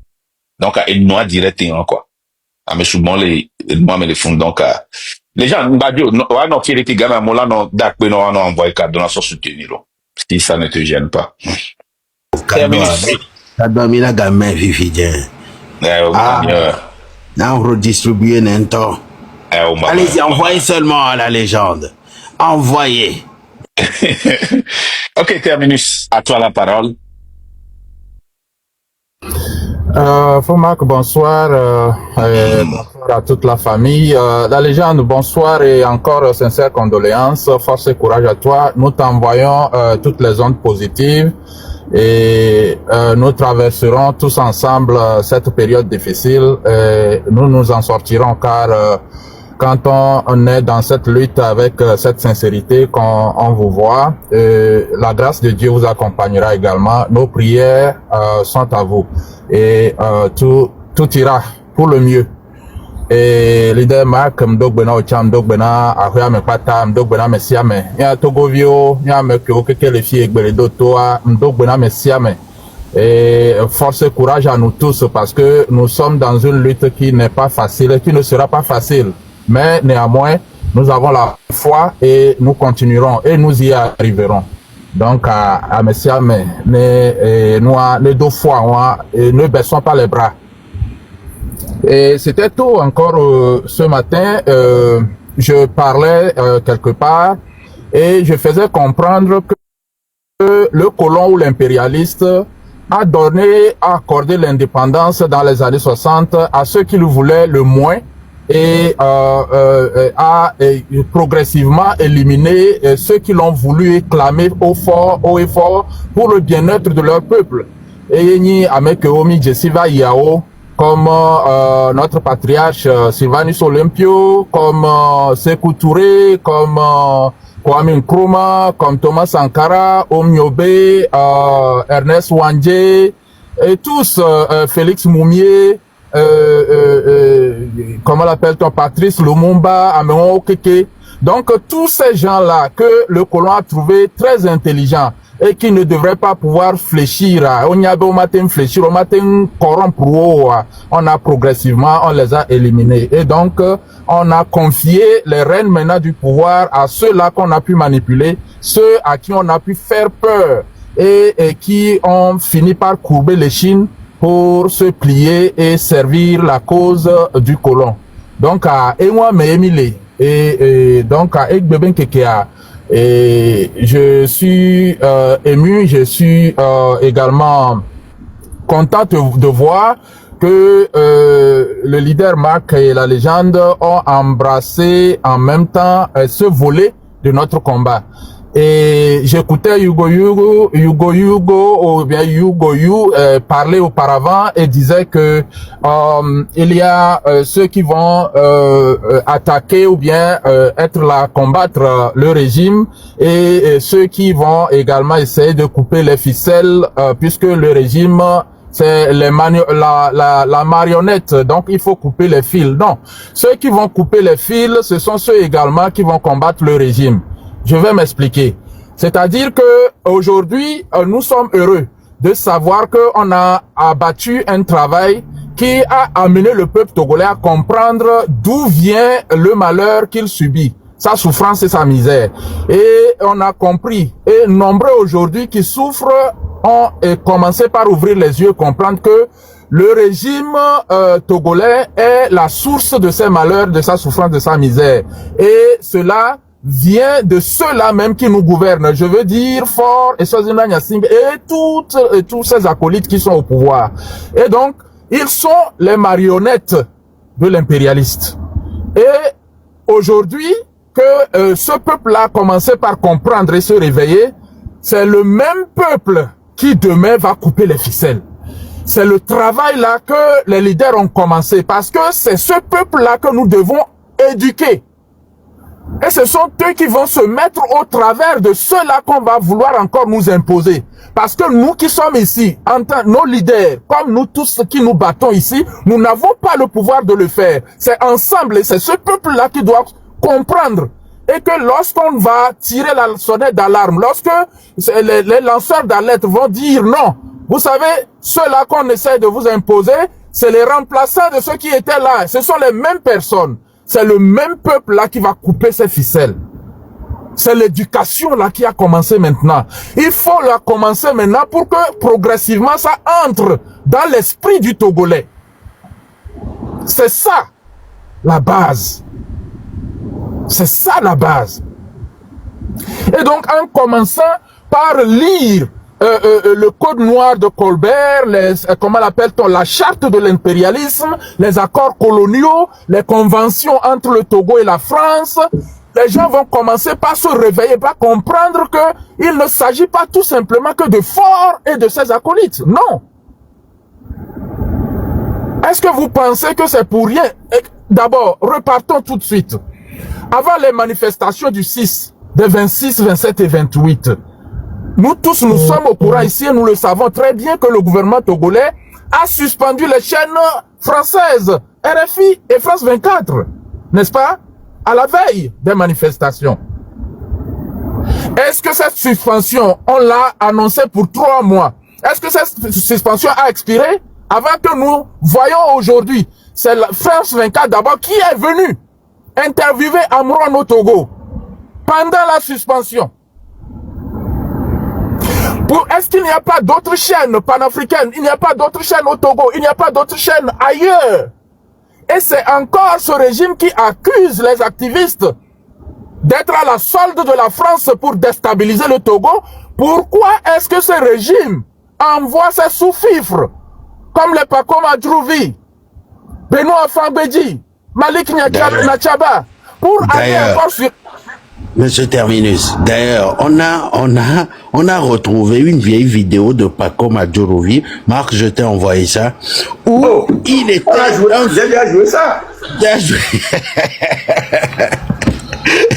Donc, il nous a directement, quoi. Mais souvent, moi, les fonds, donc, les gens, non, qui était gamin, moi, là, non, d'accord, non, envoyé cadeau dans son soutien, si ça ne te gêne pas. Cadeau, gamin, vivien. On redistribue un temps. Allez-y, envoyez seulement à la légende. Envoyez. Ok, Terminus, à toi la parole. Fomac, bonsoir, bonsoir à toute la famille. La légende, bonsoir et encore sincères condoléances. Force et courage à toi. Nous t'envoyons toutes les ondes positives et nous traverserons tous ensemble cette période difficile. Et nous nous en sortirons car quand on est dans cette lutte avec cette sincérité qu'on vous voit, la grâce de Dieu vous accompagnera également. Nos prières sont à vous et tout ira pour le mieux. Et leader Mark mdogbena ocham mdogbena ahoya mepata mdogbena mesiame ya togovio ya mekyo kekele fie egbere dotoa mdogbena mesiame. Et force et courage à nous tous parce que nous sommes dans une lutte qui n'est pas facile, qui ne sera pas facile. Mais néanmoins, nous avons la foi et nous continuerons et nous y arriverons. Donc, à Messia, les deux fois, ne baissons pas les bras. Et c'était tout encore ce matin. Je parlais quelque part et je faisais comprendre que le colon ou l'impérialiste a accordé l'indépendance dans les années 60 à ceux qui le voulaient le moins et a progressivement éliminé ceux qui l'ont voulu clamer haut et fort pour le bien-être de leur peuple. Et ni avec Omi Jessiva Yao, comme notre patriarche Sylvanus Olympio, comme Sékou Touré, comme Kwame Nkrumah, comme Thomas Sankara, Omniobe, Ernest Wandje, et tous, Félix Moumier, comment l'appelle-t-on, Patrice Lumumba, Améon Okeke. Donc, tous ces gens-là que le colon a trouvé très intelligents et qui ne devraient pas pouvoir fléchir, on y a au matin fléchir, au matin corrompre, on a progressivement, on les a éliminés. Et donc, on a confié les rênes maintenant du pouvoir à ceux-là qu'on a pu manipuler, ceux à qui on a pu faire peur et qui ont fini par courber les chines pour se plier et servir la cause du colon. Donc, et moi, et donc, et je suis ému, je suis également content de voir que le leader Marc et la légende ont embrassé en même temps ce volet de notre combat. Et j'écoutais Hugo ou bien Hugo parler auparavant et disait que il y a ceux qui vont attaquer ou bien être là combattre le régime et ceux qui vont également essayer de couper les ficelles puisque le régime c'est la marionnette, donc il faut couper les fils. Non, ceux qui vont couper les fils, ce sont ceux également qui vont combattre le régime. Je vais m'expliquer. C'est-à-dire que aujourd'hui, nous sommes heureux de savoir qu'on a abattu un travail qui a amené le peuple togolais à comprendre d'où vient le malheur qu'il subit, sa souffrance et sa misère. Et on a compris, et nombreux aujourd'hui qui souffrent ont commencé par ouvrir les yeux, comprendre que le régime togolais est la source de ses malheurs, de sa souffrance, de sa misère. Et cela vient de ceux-là même qui nous gouvernent. Je veux dire Faure et Swaziland Nyasimbe et tous ces acolytes qui sont au pouvoir. Et donc, ils sont les marionnettes de l'impérialiste. Et aujourd'hui, que ce peuple-là a commencé par comprendre et se réveiller, c'est le même peuple qui demain va couper les ficelles. C'est le travail là que les leaders ont commencé parce que c'est ce peuple-là que nous devons éduquer. Et ce sont eux qui vont se mettre au travers de ceux-là qu'on va vouloir encore nous imposer. Parce que nous qui sommes ici, en tant que nos leaders, comme nous tous qui nous battons ici, nous n'avons pas le pouvoir de le faire. C'est ensemble et c'est ce peuple-là qui doit comprendre. Et que lorsqu'on va tirer la sonnette d'alarme, lorsque les lanceurs d'alerte vont dire non, vous savez, ceux-là qu'on essaie de vous imposer, c'est les remplaçants de ceux qui étaient là. Ce sont les mêmes personnes. C'est le même peuple là qui va couper ses ficelles. C'est l'éducation là qui a commencé maintenant. Il faut la commencer maintenant pour que progressivement ça entre dans l'esprit du Togolais. C'est ça la base. C'est ça la base. Et donc en commençant par lire le code noir de Colbert, comment l'appelle-t-on, la charte de l'impérialisme, les accords coloniaux, les conventions entre le Togo et la France, les gens vont commencer par se réveiller, par comprendre que il ne s'agit pas tout simplement que de Faure et de ses acolytes. Non. Est-ce que vous pensez que c'est pour rien? D'abord, repartons tout de suite. Avant les manifestations du 6, des 26, 27 et 28, nous tous, nous sommes au courant ici et nous le savons très bien que le gouvernement togolais a suspendu les chaînes françaises, RFI et France 24, n'est-ce pas? À la veille des manifestations. Est-ce que cette suspension, on l'a annoncée pour 3 mois? Est-ce que cette suspension a expiré? Avant que nous voyons aujourd'hui, c'est la France 24 d'abord qui est venue interviewer Amron au Togo pendant la suspension. Est-ce qu'il n'y a pas d'autres chaînes panafricaines? Il n'y a pas d'autres chaînes au Togo, il n'y a pas d'autres chaînes ailleurs. Et c'est encore ce régime qui accuse les activistes d'être à la solde de la France pour déstabiliser le Togo. Pourquoi est-ce que ce régime envoie ses sous-fifres comme les Paco Madjourovi, Benoît Fangbedji, Malik Nachaba pour aller encore sur... Monsieur Terminus, d'ailleurs, on a retrouvé une vieille vidéo de Paco Madjourovi. Marc, je t'ai envoyé ça. Où il était... J'ai déjà joué ça.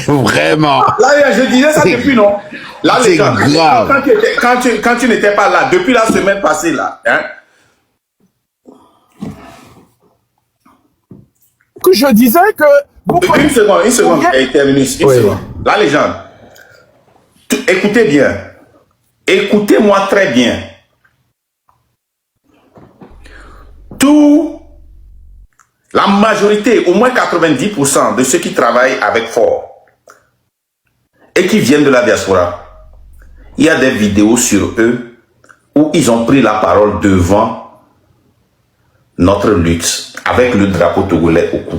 Vraiment. Là, je disais ça depuis, non? Là, c'est grave. Quand tu n'étais pas là, depuis la semaine passée, là, hein? Que je disais que... Une seconde, Terminus, une seconde. Là, les gens, écoutez bien. Écoutez-moi très bien. La majorité, au moins 90% de ceux qui travaillent avec Faure et qui viennent de la diaspora, il y a des vidéos sur eux où ils ont pris la parole devant notre lutte avec le drapeau togolais au cou.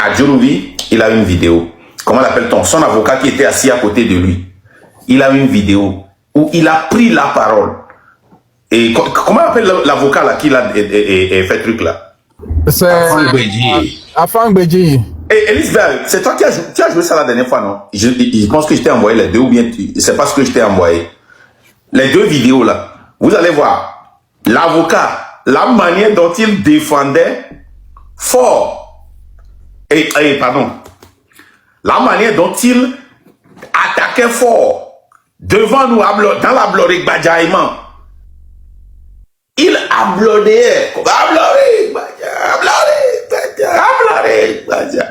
Adjourovi, il a une vidéo. Comment l'appelle-t-on? Son avocat qui était assis à côté de lui. Il a une vidéo où il a pris la parole. Et comment appelle l'avocat là qui a fait truc là? C'est Afang Bedji. Et Elisabeth, c'est toi qui as joué ça la dernière fois, non? Je pense que je t'ai envoyé les deux, ou bien c'est pas ce que je t'ai envoyé. Les deux vidéos là, vous allez voir. L'avocat, la manière dont il défendait fort, pardon, la manière dont il attaquait fort devant nous, dans la Blorique Badjaïman. Il applaudait.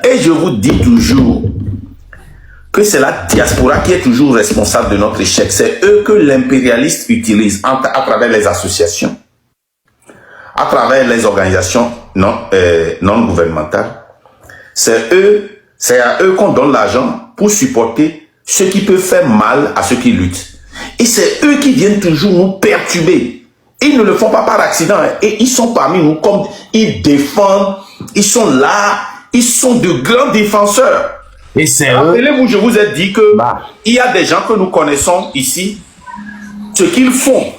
Et je vous dis toujours que c'est la diaspora qui est toujours responsable de notre échec. C'est eux que l'impérialiste utilise à travers les associations, à travers les organisations non gouvernementales. C'est à eux qu'on donne l'argent pour supporter ce qui peut faire mal à ceux qui luttent. Et c'est eux qui viennent toujours nous perturber. Ils ne le font pas par accident. Et ils sont parmi nous comme ils défendent. Ils sont là. Ils sont de grands défenseurs. Et c'est eux. Rappelez-vous, je vous ai dit que il y a des gens que nous connaissons ici. Ce qu'ils font.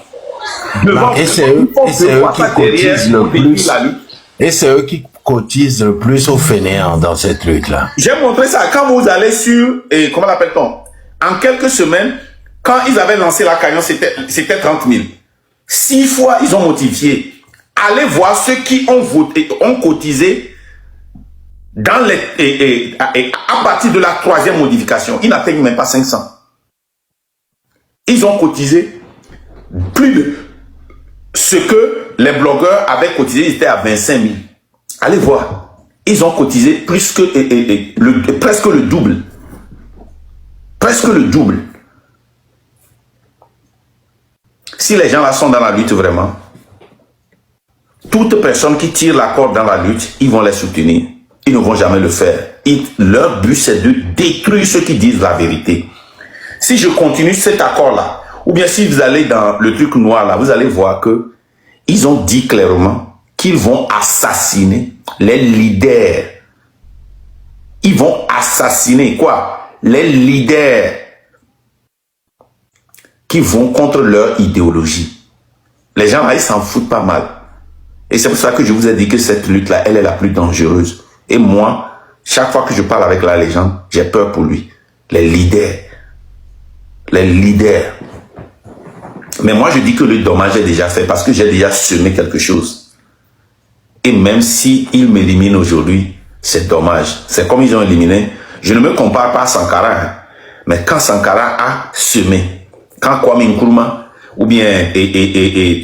Et c'est eux qui cotisent le plus. Et c'est eux qui cotisent le plus aux fainéants dans cette lutte-là. J'ai montré ça. Quand vous allez sur, comment l'appelle-t-on? En quelques semaines, quand ils avaient lancé la cagnotte, c'était 30 000. 6 fois, ils ont modifié. Allez voir ceux qui ont voté, ont cotisé dans à partir de la 3e modification. Ils n'atteignent même pas 500. Ils ont cotisé plus de ce que les blogueurs avaient cotisé. Ils étaient à 25 000. Allez voir. Ils ont cotisé plus que, presque le double. Presque le double. Si les gens là sont dans la lutte vraiment, toute personne qui tire la corde dans la lutte, ils vont les soutenir. Ils ne vont jamais le faire. Leur but, c'est de détruire ceux qui disent la vérité. Si je continue cet accord-là, ou bien si vous allez dans le truc noir là, vous allez voir que ils ont dit clairement qu'ils vont assassiner les leaders. Ils vont assassiner quoi? Les leaders qui vont contre leur idéologie. Les gens là, ils s'en foutent pas mal. Et c'est pour ça que je vous ai dit que cette lutte-là, elle est la plus dangereuse. Et moi, chaque fois que je parle avec la légende, j'ai peur pour lui. Les leaders. Les leaders. Mais moi, je dis que le dommage est déjà fait parce que j'ai déjà semé quelque chose. Et même si ils m'éliminent aujourd'hui, c'est dommage. C'est comme ils ont éliminé. Je ne me compare pas à Sankara. Hein, mais quand Sankara a semé, quand Kwame Nkrumah ou bien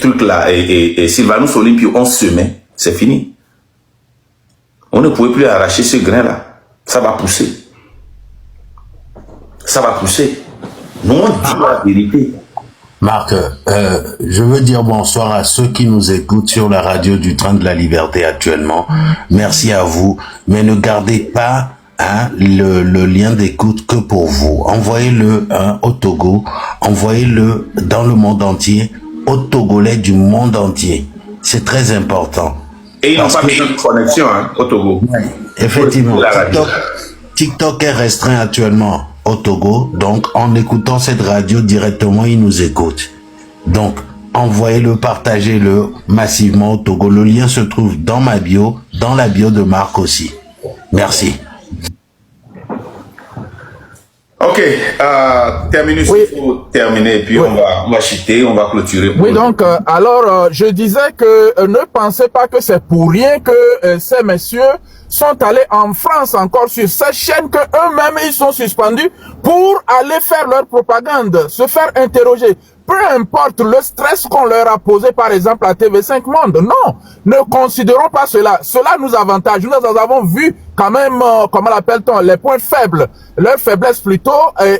truc là et Sylvanus Olympio ont semé, c'est fini. On ne pouvait plus arracher ce grain là. Ça va pousser. Ça va pousser. Nous on dit la vérité. Marc, je veux dire bonsoir à ceux qui nous écoutent sur la radio du Train de la Liberté actuellement. Merci à vous, mais ne gardez pas le lien d'écoute que pour vous. Envoyez-le au Togo, envoyez-le dans le monde entier, aux Togolais du monde entier. C'est très important. Et ils n'ont pas besoin de connexion au Togo. Ouais, effectivement, TikTok est restreint actuellement au Togo, donc en écoutant cette radio directement, ils nous écoutent. Donc, envoyez-le, partagez-le massivement au Togo. Le lien se trouve dans ma bio, dans la bio de Marc aussi. Merci. Ok, terminus, oui. Il faut terminer, puis oui. on va chuter, on va clôturer. Oui, donc, alors, je disais que ne pensez pas que c'est pour rien que ces messieurs sont allés en France encore sur ces chaînes que eux-mêmes ils sont suspendus pour aller faire leur propagande, se faire interroger. Peu importe le stress qu'on leur a posé, par exemple, à TV5 Monde. Non, ne considérons pas cela. Cela nous avantage. Nous avons vu quand même, comment l'appelle-t-on, les points faibles, leurs faiblesses plutôt,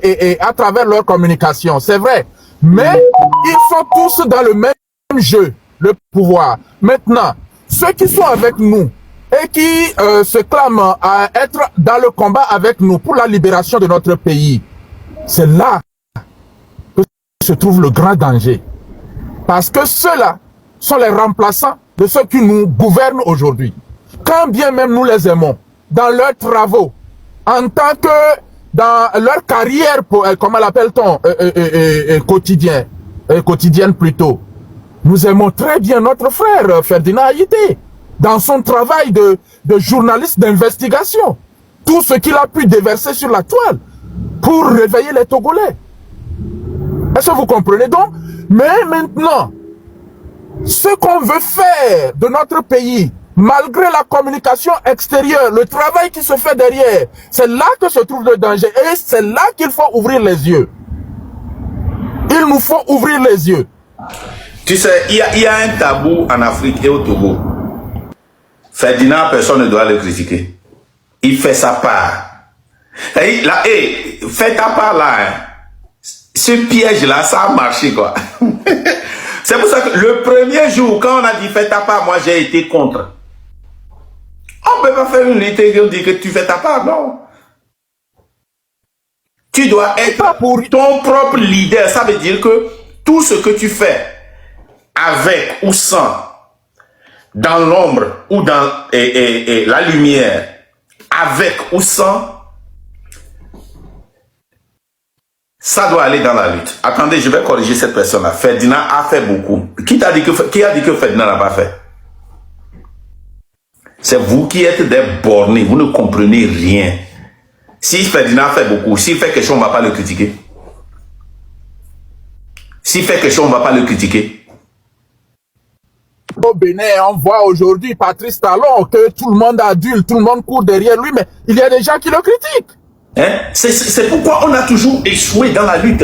et à travers leur communication. C'est vrai. Mais ils sont tous dans le même jeu, le pouvoir. Maintenant, ceux qui sont avec nous et qui se clament à être dans le combat avec nous pour la libération de notre pays, c'est là se trouve le grand danger. Parce que ceux-là sont les remplaçants de ceux qui nous gouvernent aujourd'hui. Quand bien même nous les aimons, dans leurs travaux, en tant que dans leur carrière, comment l'appelle-t-on, quotidienne plutôt, nous aimons très bien notre frère Ferdinand Haïté, dans son travail de journaliste d'investigation. tout ce qu'il a pu déverser sur la toile pour réveiller les Togolais. Est-ce que vous comprenez donc? Mais maintenant, ce qu'on veut faire de notre pays, malgré la communication extérieure, le travail qui se fait derrière, c'est là que se trouve le danger. Et c'est là qu'il faut ouvrir les yeux. Il nous faut ouvrir les yeux. Tu sais, il y a un tabou en Afrique et au Togo. Ferdinand, personne ne doit le critiquer. Il fait sa part. Et là, fais ta part là. Hein. Ce piège-là, ça a marché, quoi. C'est pour ça que le premier jour, quand on a dit fais ta part, moi j'ai été contre. On ne peut pas faire une unité et dire que tu fais ta part, non. Tu dois être ton propre leader. Ça veut dire que tout ce que tu fais, avec ou sans, dans l'ombre ou dans la lumière, avec ou sans, ça doit aller dans la lutte. Attendez, je vais corriger cette personne-là. Ferdinand a fait beaucoup. Qui a dit que Ferdinand n'a pas fait? C'est vous qui êtes des bornés. Vous ne comprenez rien. Si Ferdinand fait beaucoup, s'il fait quelque chose, on ne va pas le critiquer. S'il fait quelque chose, on ne va pas le critiquer. Au Bénin, on voit aujourd'hui Patrice Talon, que tout le monde adulte, tout le monde court derrière lui, mais il y a des gens qui le critiquent. Hein? C'est pourquoi on a toujours échoué dans la lutte.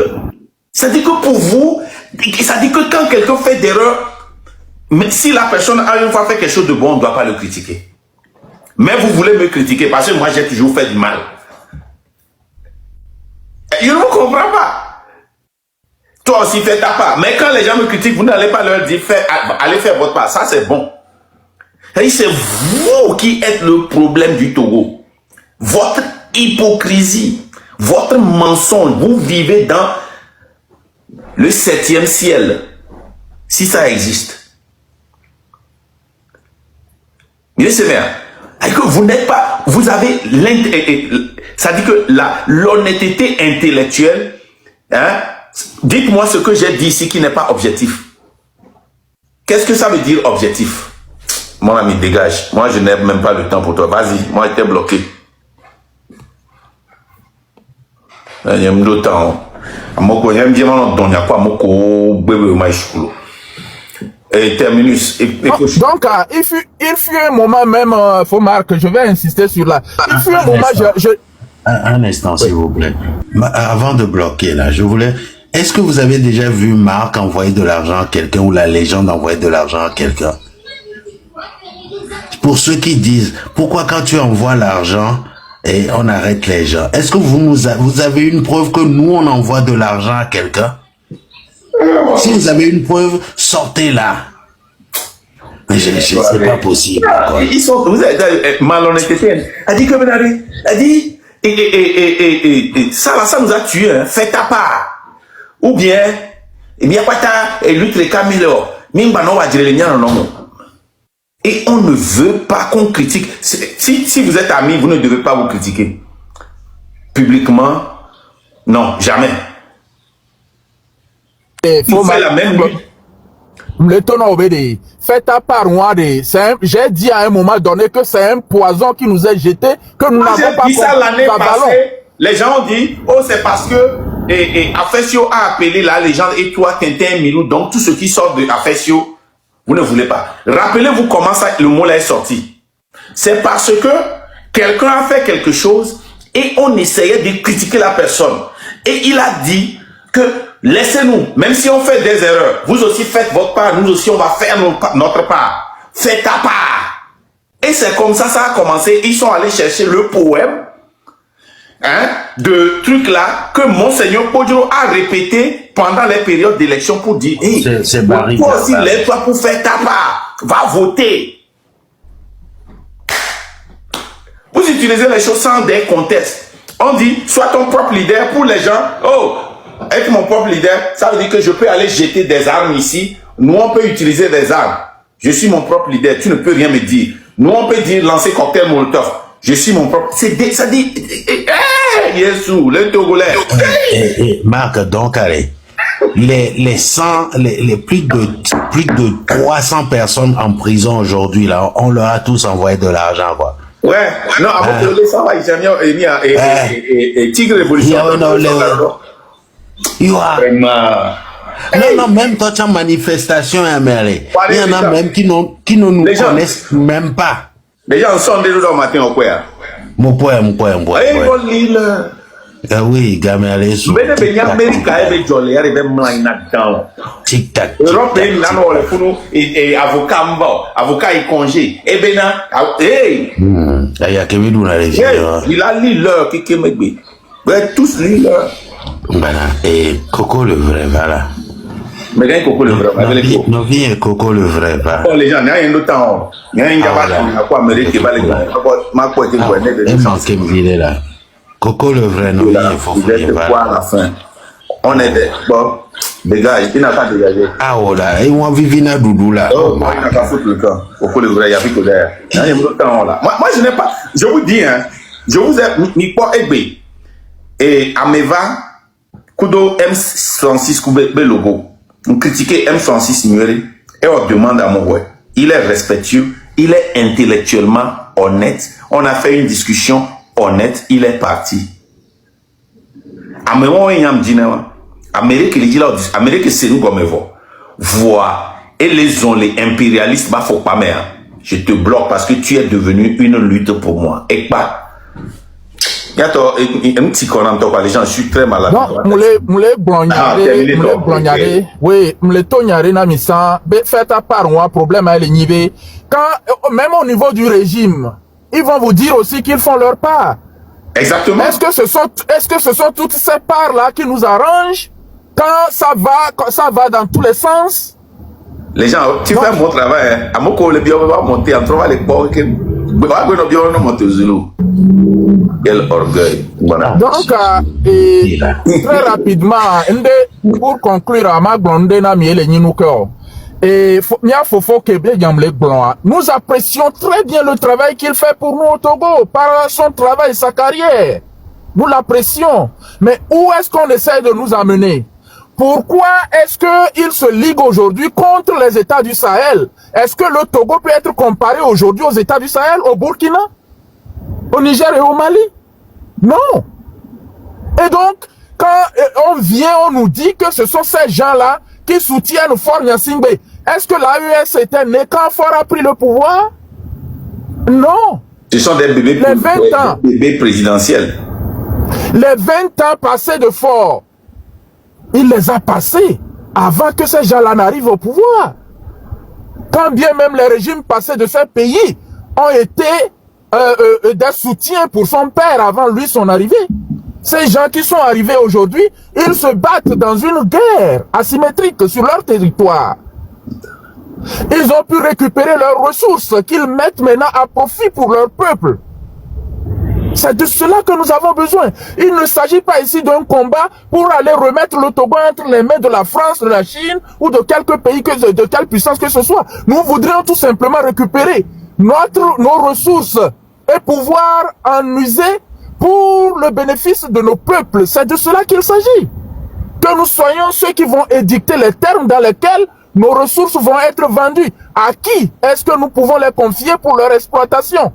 C'est-à-dire que pour vous, ça dit que quand quelqu'un fait d'erreur, mais si la personne a une fois fait quelque chose de bon, on ne doit pas le critiquer. Mais vous voulez me critiquer parce que moi j'ai toujours fait du mal. Je ne comprends pas. Toi aussi fais ta part. Mais quand les gens me critiquent, vous n'allez pas leur dire allez faire votre part. Ça c'est bon. Et c'est vous qui êtes le problème du Togo. Votre hypocrisie, votre mensonge, vous vivez dans le 7e ciel, si ça existe. Vous n'êtes pas, vous avez ça dit que l'honnêteté intellectuelle, hein, dites-moi ce que j'ai dit ici qui n'est pas objectif. Qu'est-ce que ça veut dire objectif? Mon ami, dégage. Moi, je n'ai même pas le temps pour toi. Vas-y, moi, j'étais bloqué. Il y a un temps. Et terminus. Donc, il fut un moment même, faut Marc, je vais insister sur là. Il fut un moment, Un instant, s'il vous plaît. Avant de bloquer, là, je voulais... Est-ce que vous avez déjà vu Marc envoyer de l'argent à quelqu'un ou la légende envoyer de l'argent à quelqu'un? Pour ceux qui disent, pourquoi quand tu envoies l'argent, et on arrête les gens. Est-ce que vous avez une preuve que nous, on envoie de l'argent à quelqu'un? Si vous avez une preuve, sortez-la. Mais c'est pas possible. Quoi. Ils sont, vous avez malhonnêteté. Elle dit que elle dit, ça nous a tués. Hein. Fais ta part. Ou bien, quoi t'as lutte les caméléons. Et on ne veut pas qu'on critique. Si vous êtes amis, vous ne devez pas vous critiquer. Publiquement, non, jamais. Vous faites la même lutte. Fais ta part, j'ai dit à un moment donné que c'est un poison qui nous est jeté, que nous n'avons pas dit ça l'année passée. Les gens ont dit, oh, c'est parce que Afesio a appelé la légende et toi, Tintin, Milou, donc tout ce qui sort de Afesio, vous ne voulez pas. Rappelez-vous comment ça, le mot là est sorti. C'est parce que quelqu'un a fait quelque chose et on essayait de critiquer la personne. Et il a dit que laissez-nous, même si on fait des erreurs, vous aussi faites votre part, nous aussi on va faire notre part. Faites ta part. Et c'est comme ça a commencé. Ils sont allés chercher le poème, hein, de trucs là que Monseigneur Podjoro a répété pendant les périodes d'élection pour dire, hey, toi aussi lève-toi pour faire ta part, va voter. Vous utilisez les choses sans des contextes. On dit, sois ton propre leader pour les gens. Oh, être mon propre leader, ça veut dire que je peux aller jeter des armes ici. Nous, on peut utiliser des armes. Je suis mon propre leader, tu ne peux rien me dire. Nous, on peut dire lancer cocktail Molotov. Je suis mon propre... Ça dit... Yesou, le Togolais. Marc, donc, allez. Les plus de 300 personnes en prison aujourd'hui, là, on leur a tous envoyé de l'argent, quoi. Ouais, non, avant que les ça va, ils aiment et Tigre Révolution. Vraiment. Non, même toi, tu as manifestation à Merlé. Il y en a même qui ne nous connaissent même pas. Les gens sont déjà dans le matin au quoi? Mon point. Ah oui, Gamerlé. Tic-tac. Europe, et avocat et congé. Et ben, hey! Il y a Kevin dans la région. Il a lu l'heure qui me tous lu l'heure. Voilà. Et Coco le vrai, voilà. Mais il y a Coco le vrai. Nos vies, Coco le vrai, voilà. Les gens, il y a un autre temps. Il y a un gars qui a américain qui va les gars. Ma quoi était quoi? Il là. Coco le vrai, nos vies, il faut voir à la fin. On est des bon. Les gars, il n'a pas dégagé. Ah, oh là, et on vit à Doudou là. Oh, moi, il n'a pas foutu le camp. Coco le vrai, il y a plus que derrière. Il y a un autre temps là. Moi, je n'ai pas. Je vous dis, hein, je vous ai mis pas aidé. Et Ameva, Kudo M66 Koube logo. On critiquait M66 Nuéré et on demande à mon ouais. Il est respectueux, il est intellectuellement honnête. On a fait une discussion honnête, il est parti. Amérique c'est nous comme voix et les ont les impérialistes, bah faut pas mère. Je te bloque parce que tu es devenu une lutte pour moi. Et pas. Un petit conant, les gens, je suis très malade. Non, moulé blognade, oui, moulé tognade, na misa, faites à part, un problème à l'ennibé. Quand, même au niveau du régime, ils vont vous dire aussi qu'ils font leur part. Exactement. Est-ce que ce sont toutes ces parts-là qui nous arrangent quand ça va dans tous les sens? Les gens, tu fais un bon travail, hein. À mon collègue, on va monter, on trouve les bords, quel orgueil. Voilà. Donc, très rapidement, pour conclure, nous apprécions très bien le travail qu'il fait pour nous au Togo, par son travail, sa carrière. Nous l'apprécions. Mais où est-ce qu'on essaie de nous amener? Pourquoi est-ce qu'il se ligue aujourd'hui contre les États du Sahel? Est-ce que le Togo peut être comparé aujourd'hui aux États du Sahel, au Burkina, au Niger et au Mali? Non. Et donc, quand on vient, on nous dit que ce sont ces gens-là qui soutiennent Faure Gnassingbé. Est-ce que l'AES était né quand Faure a pris le pouvoir? Non. Ce sont des bébés, les 20 ans, bébés présidentiels. Les 20 ans passés de Faure, il les a passés avant que ces gens-là n'arrivent au pouvoir. Quand bien même les régimes passés de ces pays ont été des soutiens pour son père avant lui son arrivée. Ces gens qui sont arrivés aujourd'hui, ils se battent dans une guerre asymétrique sur leur territoire. Ils ont pu récupérer leurs ressources qu'ils mettent maintenant à profit pour leur peuple. C'est de cela que nous avons besoin. Il ne s'agit pas ici d'un combat pour aller remettre le Togo entre les mains de la France, de la Chine ou de quelque pays, de quelle puissance que ce soit. Nous voudrions tout simplement récupérer nos ressources et pouvoir en user pour le bénéfice de nos peuples. C'est de cela qu'il s'agit. Que nous soyons ceux qui vont édicter les termes dans lesquels nos ressources vont être vendues. À qui est-ce que nous pouvons les confier pour leur exploitation?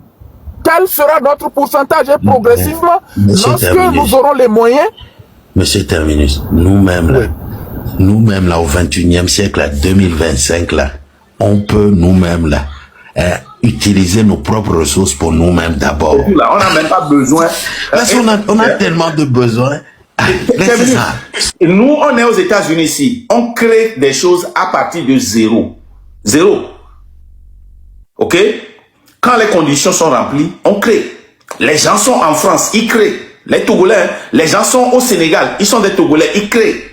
Quel sera notre pourcentage? Et progressivement, lorsque nous aurons les moyens... Monsieur Terminus, nous-mêmes là, nous-mêmes là, au 21e siècle, là, 2025 là, on peut nous-mêmes là, utiliser nos propres ressources pour nous-mêmes d'abord. On n'a même pas besoin. Parce qu'on a tellement de besoins. Nous, on est aux États-Unis ici. On crée des choses à partir de zéro. Zéro. Ok? Quand les conditions sont remplies, on crée. Les gens sont en France, ils créent. Les Togolais, les gens sont au Sénégal, ils sont des Togolais, ils créent.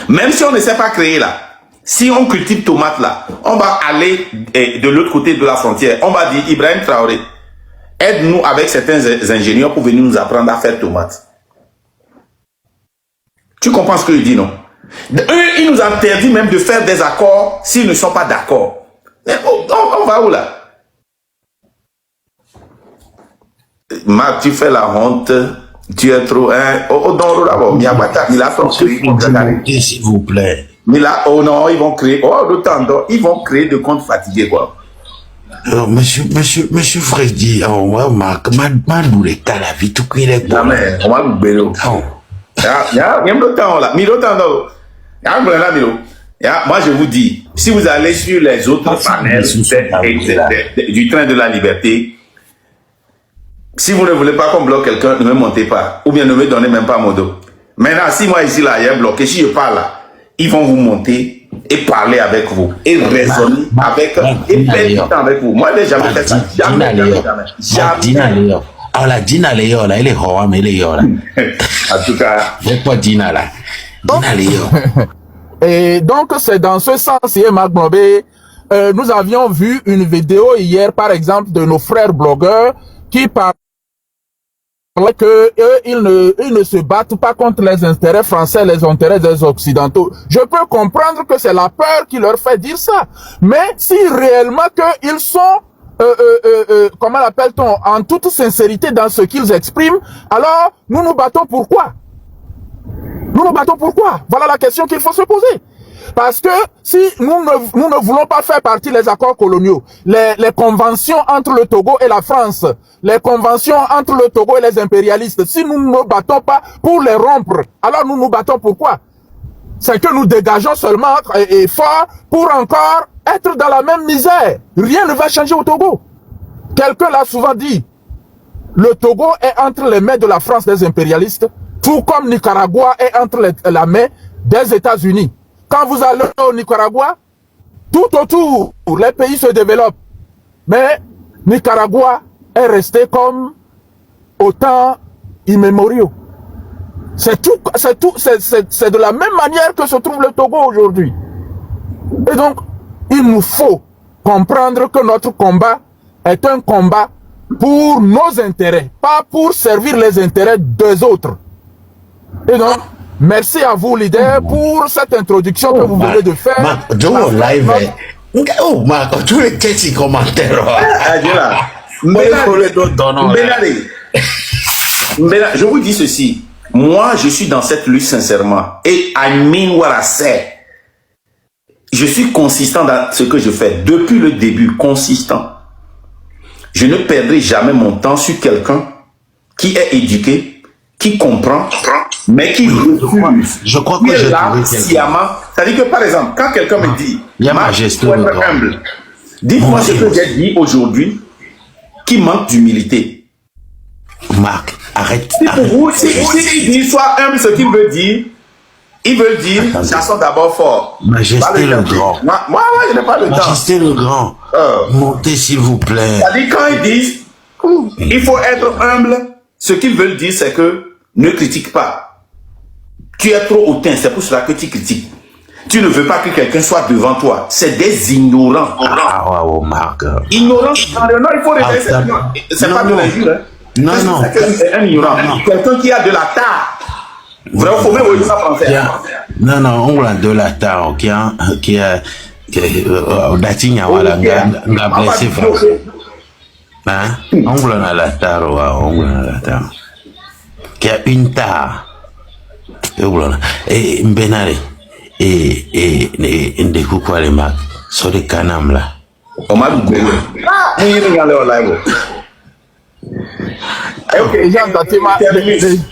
Même si on ne sait pas créer là, si on cultive tomate là, on va aller de l'autre côté de la frontière. On va dire, Ibrahim Traoré, aide-nous avec certains ingénieurs pour venir nous apprendre à faire tomate. Tu comprends ce que je dis, non? Eux, ils nous interdisent même de faire des accords s'ils ne sont pas d'accord. On va où là? Marc, tu fais la honte. Tu es trop... S'il vous plaît. Mais là, oh non, ils vont créer... Oh, le temps, ils vont créer de comptes fatigués, quoi. Monsieur Freddy, ouais, Marc, m'a doué ta la vie, tout qu'il est bon. Jamais, on va vous bélo. Il y a le temps là. Milo temps là. Moi je vous dis, si vous allez sur les autres panels du train de la liberté, si vous ne voulez pas qu'on bloque quelqu'un, ne me montez pas. Ou bien ne me donnez même pas mon dos. Maintenant, si moi ici là, il y a bloqué, si je parle là, ils vont vous monter et parler avec vous. Et raisonner avec et perdre du temps avec vous. Moi, je n'ai jamais fait ça. Jamais. Alors la Dina Léo là, elle est roi, mais elle est là. En tout cas. C'est pas Dina là. Dina Léo. Et donc, c'est dans ce sens, Marc Blobé, nous avions vu une vidéo hier, par exemple, de nos frères blogueurs qui parlaient que ils ne se battent pas contre les intérêts français, les intérêts des Occidentaux. Je peux comprendre que c'est la peur qui leur fait dire ça. Mais si réellement qu'ils sont comment l'appelle-t-on, en toute sincérité dans ce qu'ils expriment, alors nous nous battons pourquoi? Nous nous battons pourquoi? Voilà la question qu'il faut se poser. Parce que si nous ne voulons pas faire partie des accords coloniaux, les conventions entre le Togo et la France, les conventions entre le Togo et les impérialistes, si nous ne nous battons pas pour les rompre, alors nous nous battons pourquoi? C'est que nous dégageons seulement et fort pour encore être dans la même misère. Rien ne va changer au Togo. Quelqu'un l'a souvent dit. Le Togo est entre les mains de la France des impérialistes, tout comme Nicaragua est entre la main des États-Unis. Quand vous allez au Nicaragua, tout autour, les pays se développent. Mais Nicaragua est resté comme au temps immémoriaux. C'est de la même manière que se trouve le Togo aujourd'hui. Et donc, il nous faut comprendre que notre combat est un combat pour nos intérêts, pas pour servir les intérêts des autres. Et donc, merci à vous, leader, pour cette introduction que vous venez de faire. Marc, tu es quel commentaire? Je vous dis ceci. Moi, je suis dans cette lutte sincèrement. Et I mean what I say. Je suis consistant dans ce que je fais. Depuis le début, consistant. Je ne perdrai jamais mon temps sur quelqu'un qui est éduqué, qui comprend, mais qui refuse. Je crois que j'ai trouvé sciemment. C'est-à-dire que, par exemple, quand quelqu'un me dit, il y a majesté faut être humble, dites-moi ce que j'ai dit aujourd'hui qui manque d'humilité. Marc, arrête. Si pour vous, si il dit soit humble, ce qu'il veut dire, il veut dire, chassons d'abord fort. Majesté le grand. Moi, je n'ai pas le temps. Majesté le grand. Montez s'il vous plaît. C'est-à-dire quand ils disent, il faut être humble, ce qu'ils veulent dire, c'est que ne critique pas. Tu es trop hautain, c'est pour cela que tu critiques. Tu ne veux pas que quelqu'un soit devant toi. C'est des ignorants. Ah ouais, Marc. Ignorants, non, il faut réveiller. C'est pas de l'injure. Hein. Non. C'est un ignorant. Quelqu'un qui a de la tare. Vraiment, il faut même oser ça français. Non, on a de la tare qui a Datinya wala nga blessé français. Hein? On a la tare, on a la tare. Qui a une tare. Et Mbenare et Ndekou quoi les marques sur les canams là. On m'a dit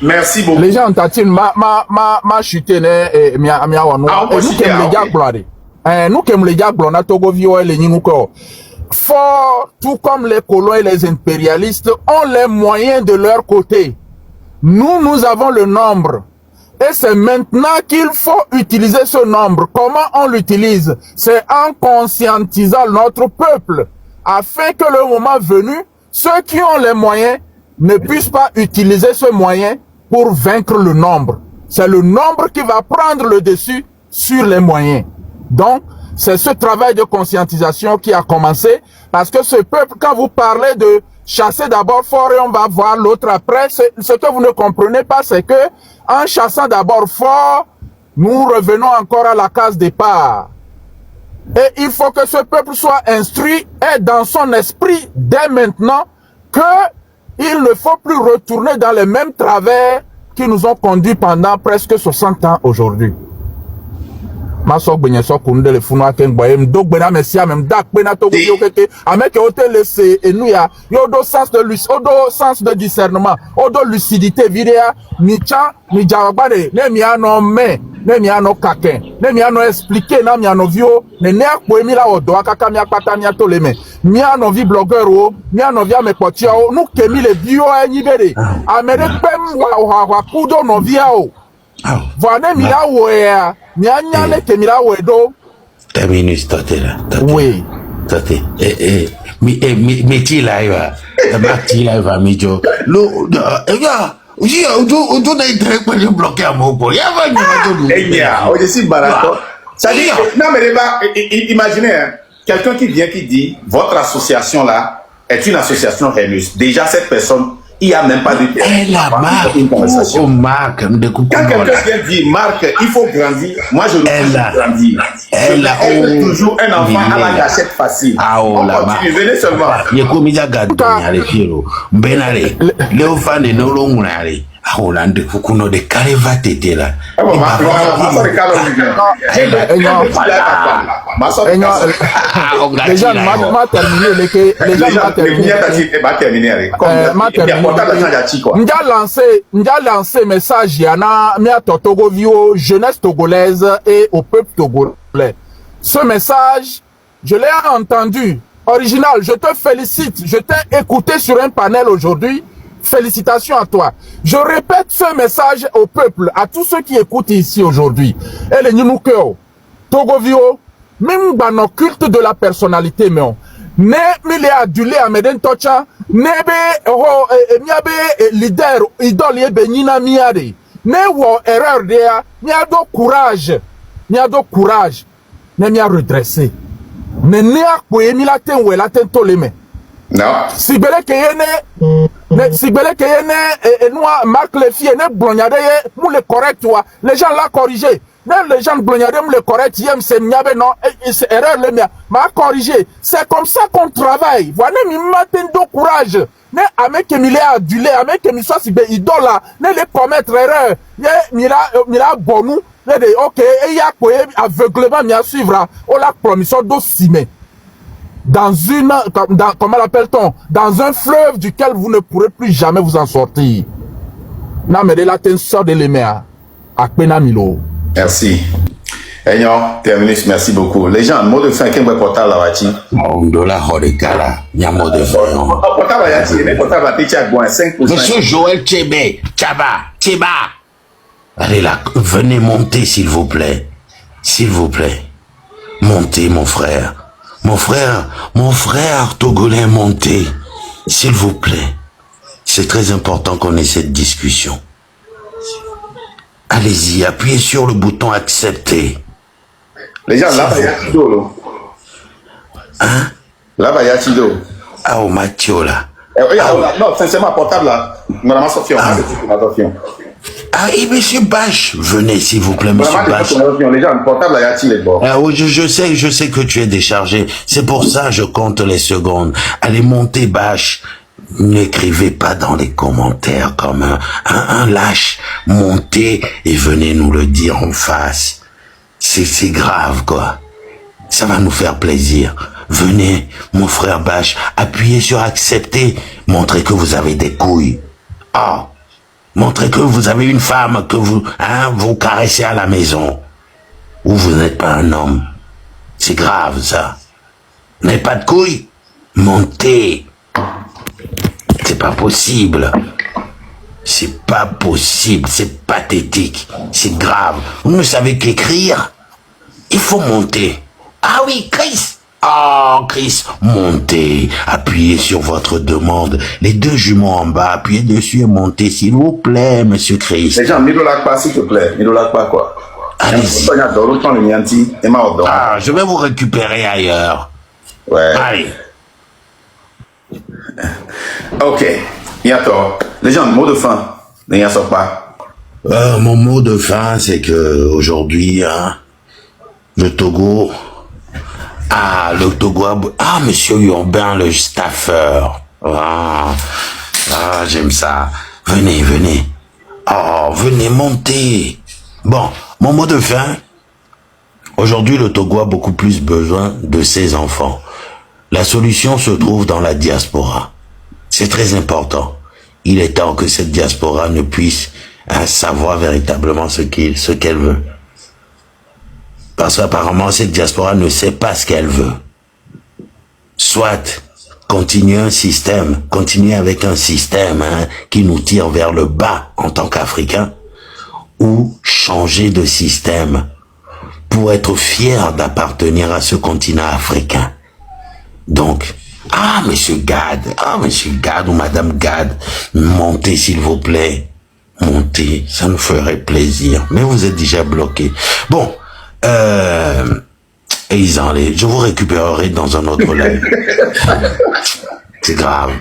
merci beaucoup. Les gens ont tâté ma chuté ne mia wanu. Nous qui les gars gloire. Nous qui les gars gloire na Togo vio les ninuko. Fort tout comme les colons et les impérialistes ont les moyens de leur côté. Nous avons le nombre. Et c'est maintenant qu'il faut utiliser ce nombre. Comment on l'utilise? C'est en conscientisant notre peuple, afin que le moment venu, ceux qui ont les moyens ne puissent pas utiliser ce moyen pour vaincre le nombre. C'est le nombre qui va prendre le dessus sur les moyens. Donc, c'est ce travail de conscientisation qui a commencé, parce que ce peuple, quand vous parlez de chasser d'abord fort et on va voir l'autre après, ce que vous ne comprenez pas, c'est que en chassant d'abord fort, nous revenons encore à la case départ. Et il faut que ce peuple soit instruit et dans son esprit dès maintenant que il ne faut plus retourner dans les mêmes travers qui nous ont conduits pendant presque 60 ans aujourd'hui. ma so gbenye so kunu de le funu aken gboye mdo gbena mesia mem dak pena Togo yo keke ameke ote laisser enu ya yo do sens de discernement odo lucidité vidéa mi cha mi jawabade ne mi ano me ne mi ano kaken ne mi ano expliquer na mi ano vio ne ne akpo emi la odo akaka mi akpata mi atoleme mi ano vi blogueur o mi ano vi amepotia o nu kemi le bio enyi bede amede pem wa kudo no via o voilà mi la wo ya mi anyale ke mi la wo do terminus tote là. oui Tote. Mi ti live. Ma ti live mi jo. Lo ya. Oji ojo na itere pe bloquer amoko. Ya va ni ma jo. Je suis barato. Ça dit, non mais imaginez, hein, quelqu'un qui vient qui dit, votre association là est une association haineuse. Déjà cette personne, il n'y a même pas de Elle a marque. une conversation. Marque. Quand quelqu'un vient dire, Marc, il faut grandir, moi je refuse de grandir. Elle a toujours un enfant à la gâchette facile. On continue, venez seulement. Yekomija gadonyale fiero. Benale. Leo fane no longunale. Holande kukuno de kareva tete là. Les gens m'a terminé les gens m'a lancé message yana mia Togo vio jeunesse togolaise et au peuple togolais. Ce message, je l'ai entendu. Original, je te félicite. Je t'ai écouté sur un panel aujourd'hui. Félicitations à toi. Je répète ce message au peuple, à tous ceux qui écoutent ici aujourd'hui. Et les Nunukeo, Togovio, même dans nos cultes de la personnalité, mais ne mille adulé à Meden Tocha, nebe miabe leader idole yebe nina miade. Ne wo erreur dea, miado courage, ne mia redressé. Ne nea kwe mi la ten we la ten toleme. Non. Si bele keyene et nous Marc les filles ne blognade mou le correct wa les gens l'a corrigé. Les gens blognade mou le correct yem c'est miabe non c'est erreur le mia m'a corrigé. C'est comme ça qu'on travaille. Voilà mi matin de courage. Ne ame ke mi le adulé ame ke mi soit si be idole ne le commettre erreur. Ye mira bonu le de OK et ya ko aveuglement mi a suivre o la promission do simé. Dans comment l'appelle-t-on? Dans un fleuve duquel vous ne pourrez plus jamais vous en sortir. Na me de la tension de l'émea. Akpena Milo. Merci. Aignan, terminus, merci beaucoup. Les gens, mot de fin, qu'est-ce que portable la wachi? Mondola Horekala. Y'a mot de fin. Portable la wachi, mais portable la ticha bon 5%. Monsieur Joël Tcheba. Allez là, venez monter s'il vous plaît. S'il vous plaît. Montez mon frère. Mon frère togolais, montez, s'il vous plaît. C'est très important qu'on ait cette discussion. Allez-y, appuyez sur le bouton accepter. Les gens, là, il y a Chido. Hein? Là, il y a Chido. Ah, au Mathieu, là. Non, sincèrement, portable, là. Normalement, Sofion. Ah, et monsieur Bache, venez s'il vous plaît, monsieur Bache. Les gens, portable, là, il y a les bords. Ah, oui, je sais que tu es déchargé. C'est pour ça je compte les secondes. Allez, montez Bache. N'écrivez pas dans les commentaires comme un lâche. Montez et venez nous le dire en face. C'est grave, quoi. Ça va nous faire plaisir. Venez, mon frère Bache, appuyez sur accepter. Montrez que vous avez des couilles. Ah. Montrez que vous avez une femme que vous caressez à la maison. Ou vous n'êtes pas un homme. C'est grave, ça. Vous n'avez pas de couilles? Montez. C'est pas possible. C'est pas possible. C'est pathétique. C'est grave. Vous ne savez qu'écrire? Il faut monter. Ah oui, Chris. Oh, Chris, montez, appuyez sur votre demande. Les deux jumeaux en bas, appuyez dessus et montez, s'il vous plaît, monsieur Chris. Les gens, Midolak pas, s'il te plaît. Midolak pas, quoi. Allez-y. Ah, je vais vous récupérer ailleurs. Ouais. Allez. Ok. Bientôt. Les gens, mot de fin. Ne sort pas. Mon mot de fin, c'est que aujourd'hui, le Togo... le Togo... monsieur Urbain, le staffeur. J'aime ça. Venez. Oh, venez monter. Bon, mon mot de fin, Aujourd'hui, le Togo a beaucoup plus besoin de ses enfants. La solution se trouve dans la diaspora. C'est très important. Il est temps que cette diaspora ne puisse savoir véritablement ce qu'elle veut. Parce qu'apparemment, cette diaspora ne sait pas ce qu'elle veut. Soit continuer avec un système qui nous tire vers le bas en tant qu'Africains, ou changer de système pour être fier d'appartenir à ce continent africain. Donc, monsieur Gad ou Madame Gad, montez s'il vous plaît. Montez, ça nous ferait plaisir. Mais vous êtes déjà bloqué. Bon, je vous récupérerai dans un autre live. C'est grave.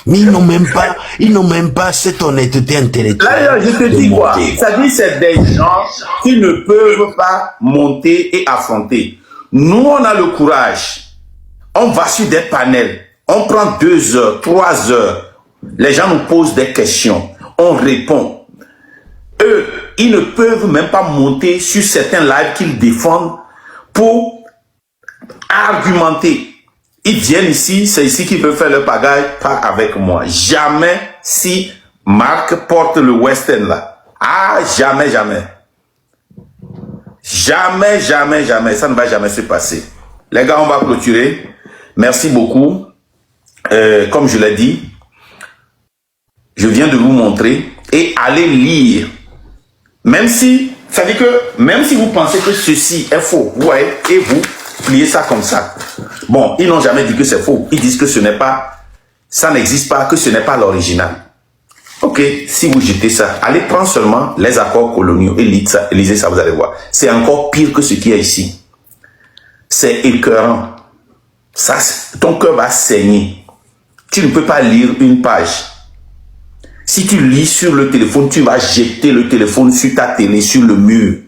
Mais ils n'ont même pas cette honnêteté intellectuelle. Là, je te dis quoi? Ça dit, c'est des gens qui ne peuvent pas monter et affronter. Nous, on a le courage. On va sur des panels. On prend 2 heures, 3 heures. Les gens nous posent des questions. On répond. Eux, ils ne peuvent même pas monter sur certains lives qu'ils défendent pour argumenter. Ils viennent ici, c'est ici qu'ils veulent faire le bagage, pas avec moi. Jamais si Marc porte le western là. Jamais. Jamais, ça ne va jamais se passer. Les gars, on va clôturer. Merci beaucoup. Comme je l'ai dit, je viens de vous montrer et allez lire. Même si vous pensez que ceci est faux, vous voyez, et vous pliez ça comme ça. Bon, ils n'ont jamais dit que c'est faux. Ils disent que ça n'existe pas, que ce n'est pas l'original. Ok, si vous jetez ça, allez prendre seulement les accords coloniaux et lisez ça, vous allez voir. C'est encore pire que ce qu'il y a ici. C'est écœurant. Ça, ton cœur va saigner. Tu ne peux pas lire une page. Si tu lis sur le téléphone, tu vas jeter le téléphone sur ta télé, sur le mur.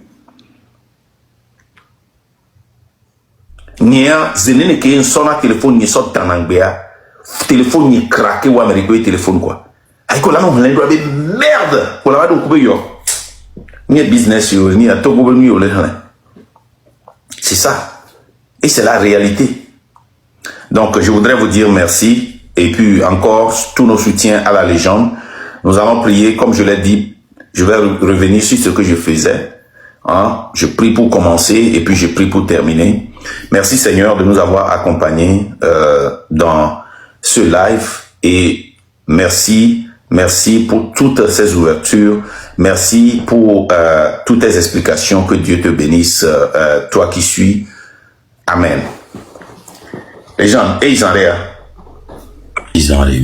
Nia zenene ke sona téléphone ni sort tanangbea. Téléphone ni craqué ou américain téléphone quoi. Aïko là non l'endroit de merde. Pour la va donc couper yo. Ni business yo, ni a togo ni yo. C'est ça. Et c'est la réalité. Donc je voudrais vous dire merci et puis encore tous nos soutiens à la légende. Nous allons prier comme je l'ai dit. Je vais revenir sur ce que je faisais. Je prie pour commencer et puis je prie pour terminer. Merci Seigneur de nous avoir accompagnés dans ce live et merci pour toutes ces ouvertures. Merci pour toutes tes explications. Que Dieu te bénisse, toi qui suis. Amen. Les gens, et ils en l'air. Ils ont les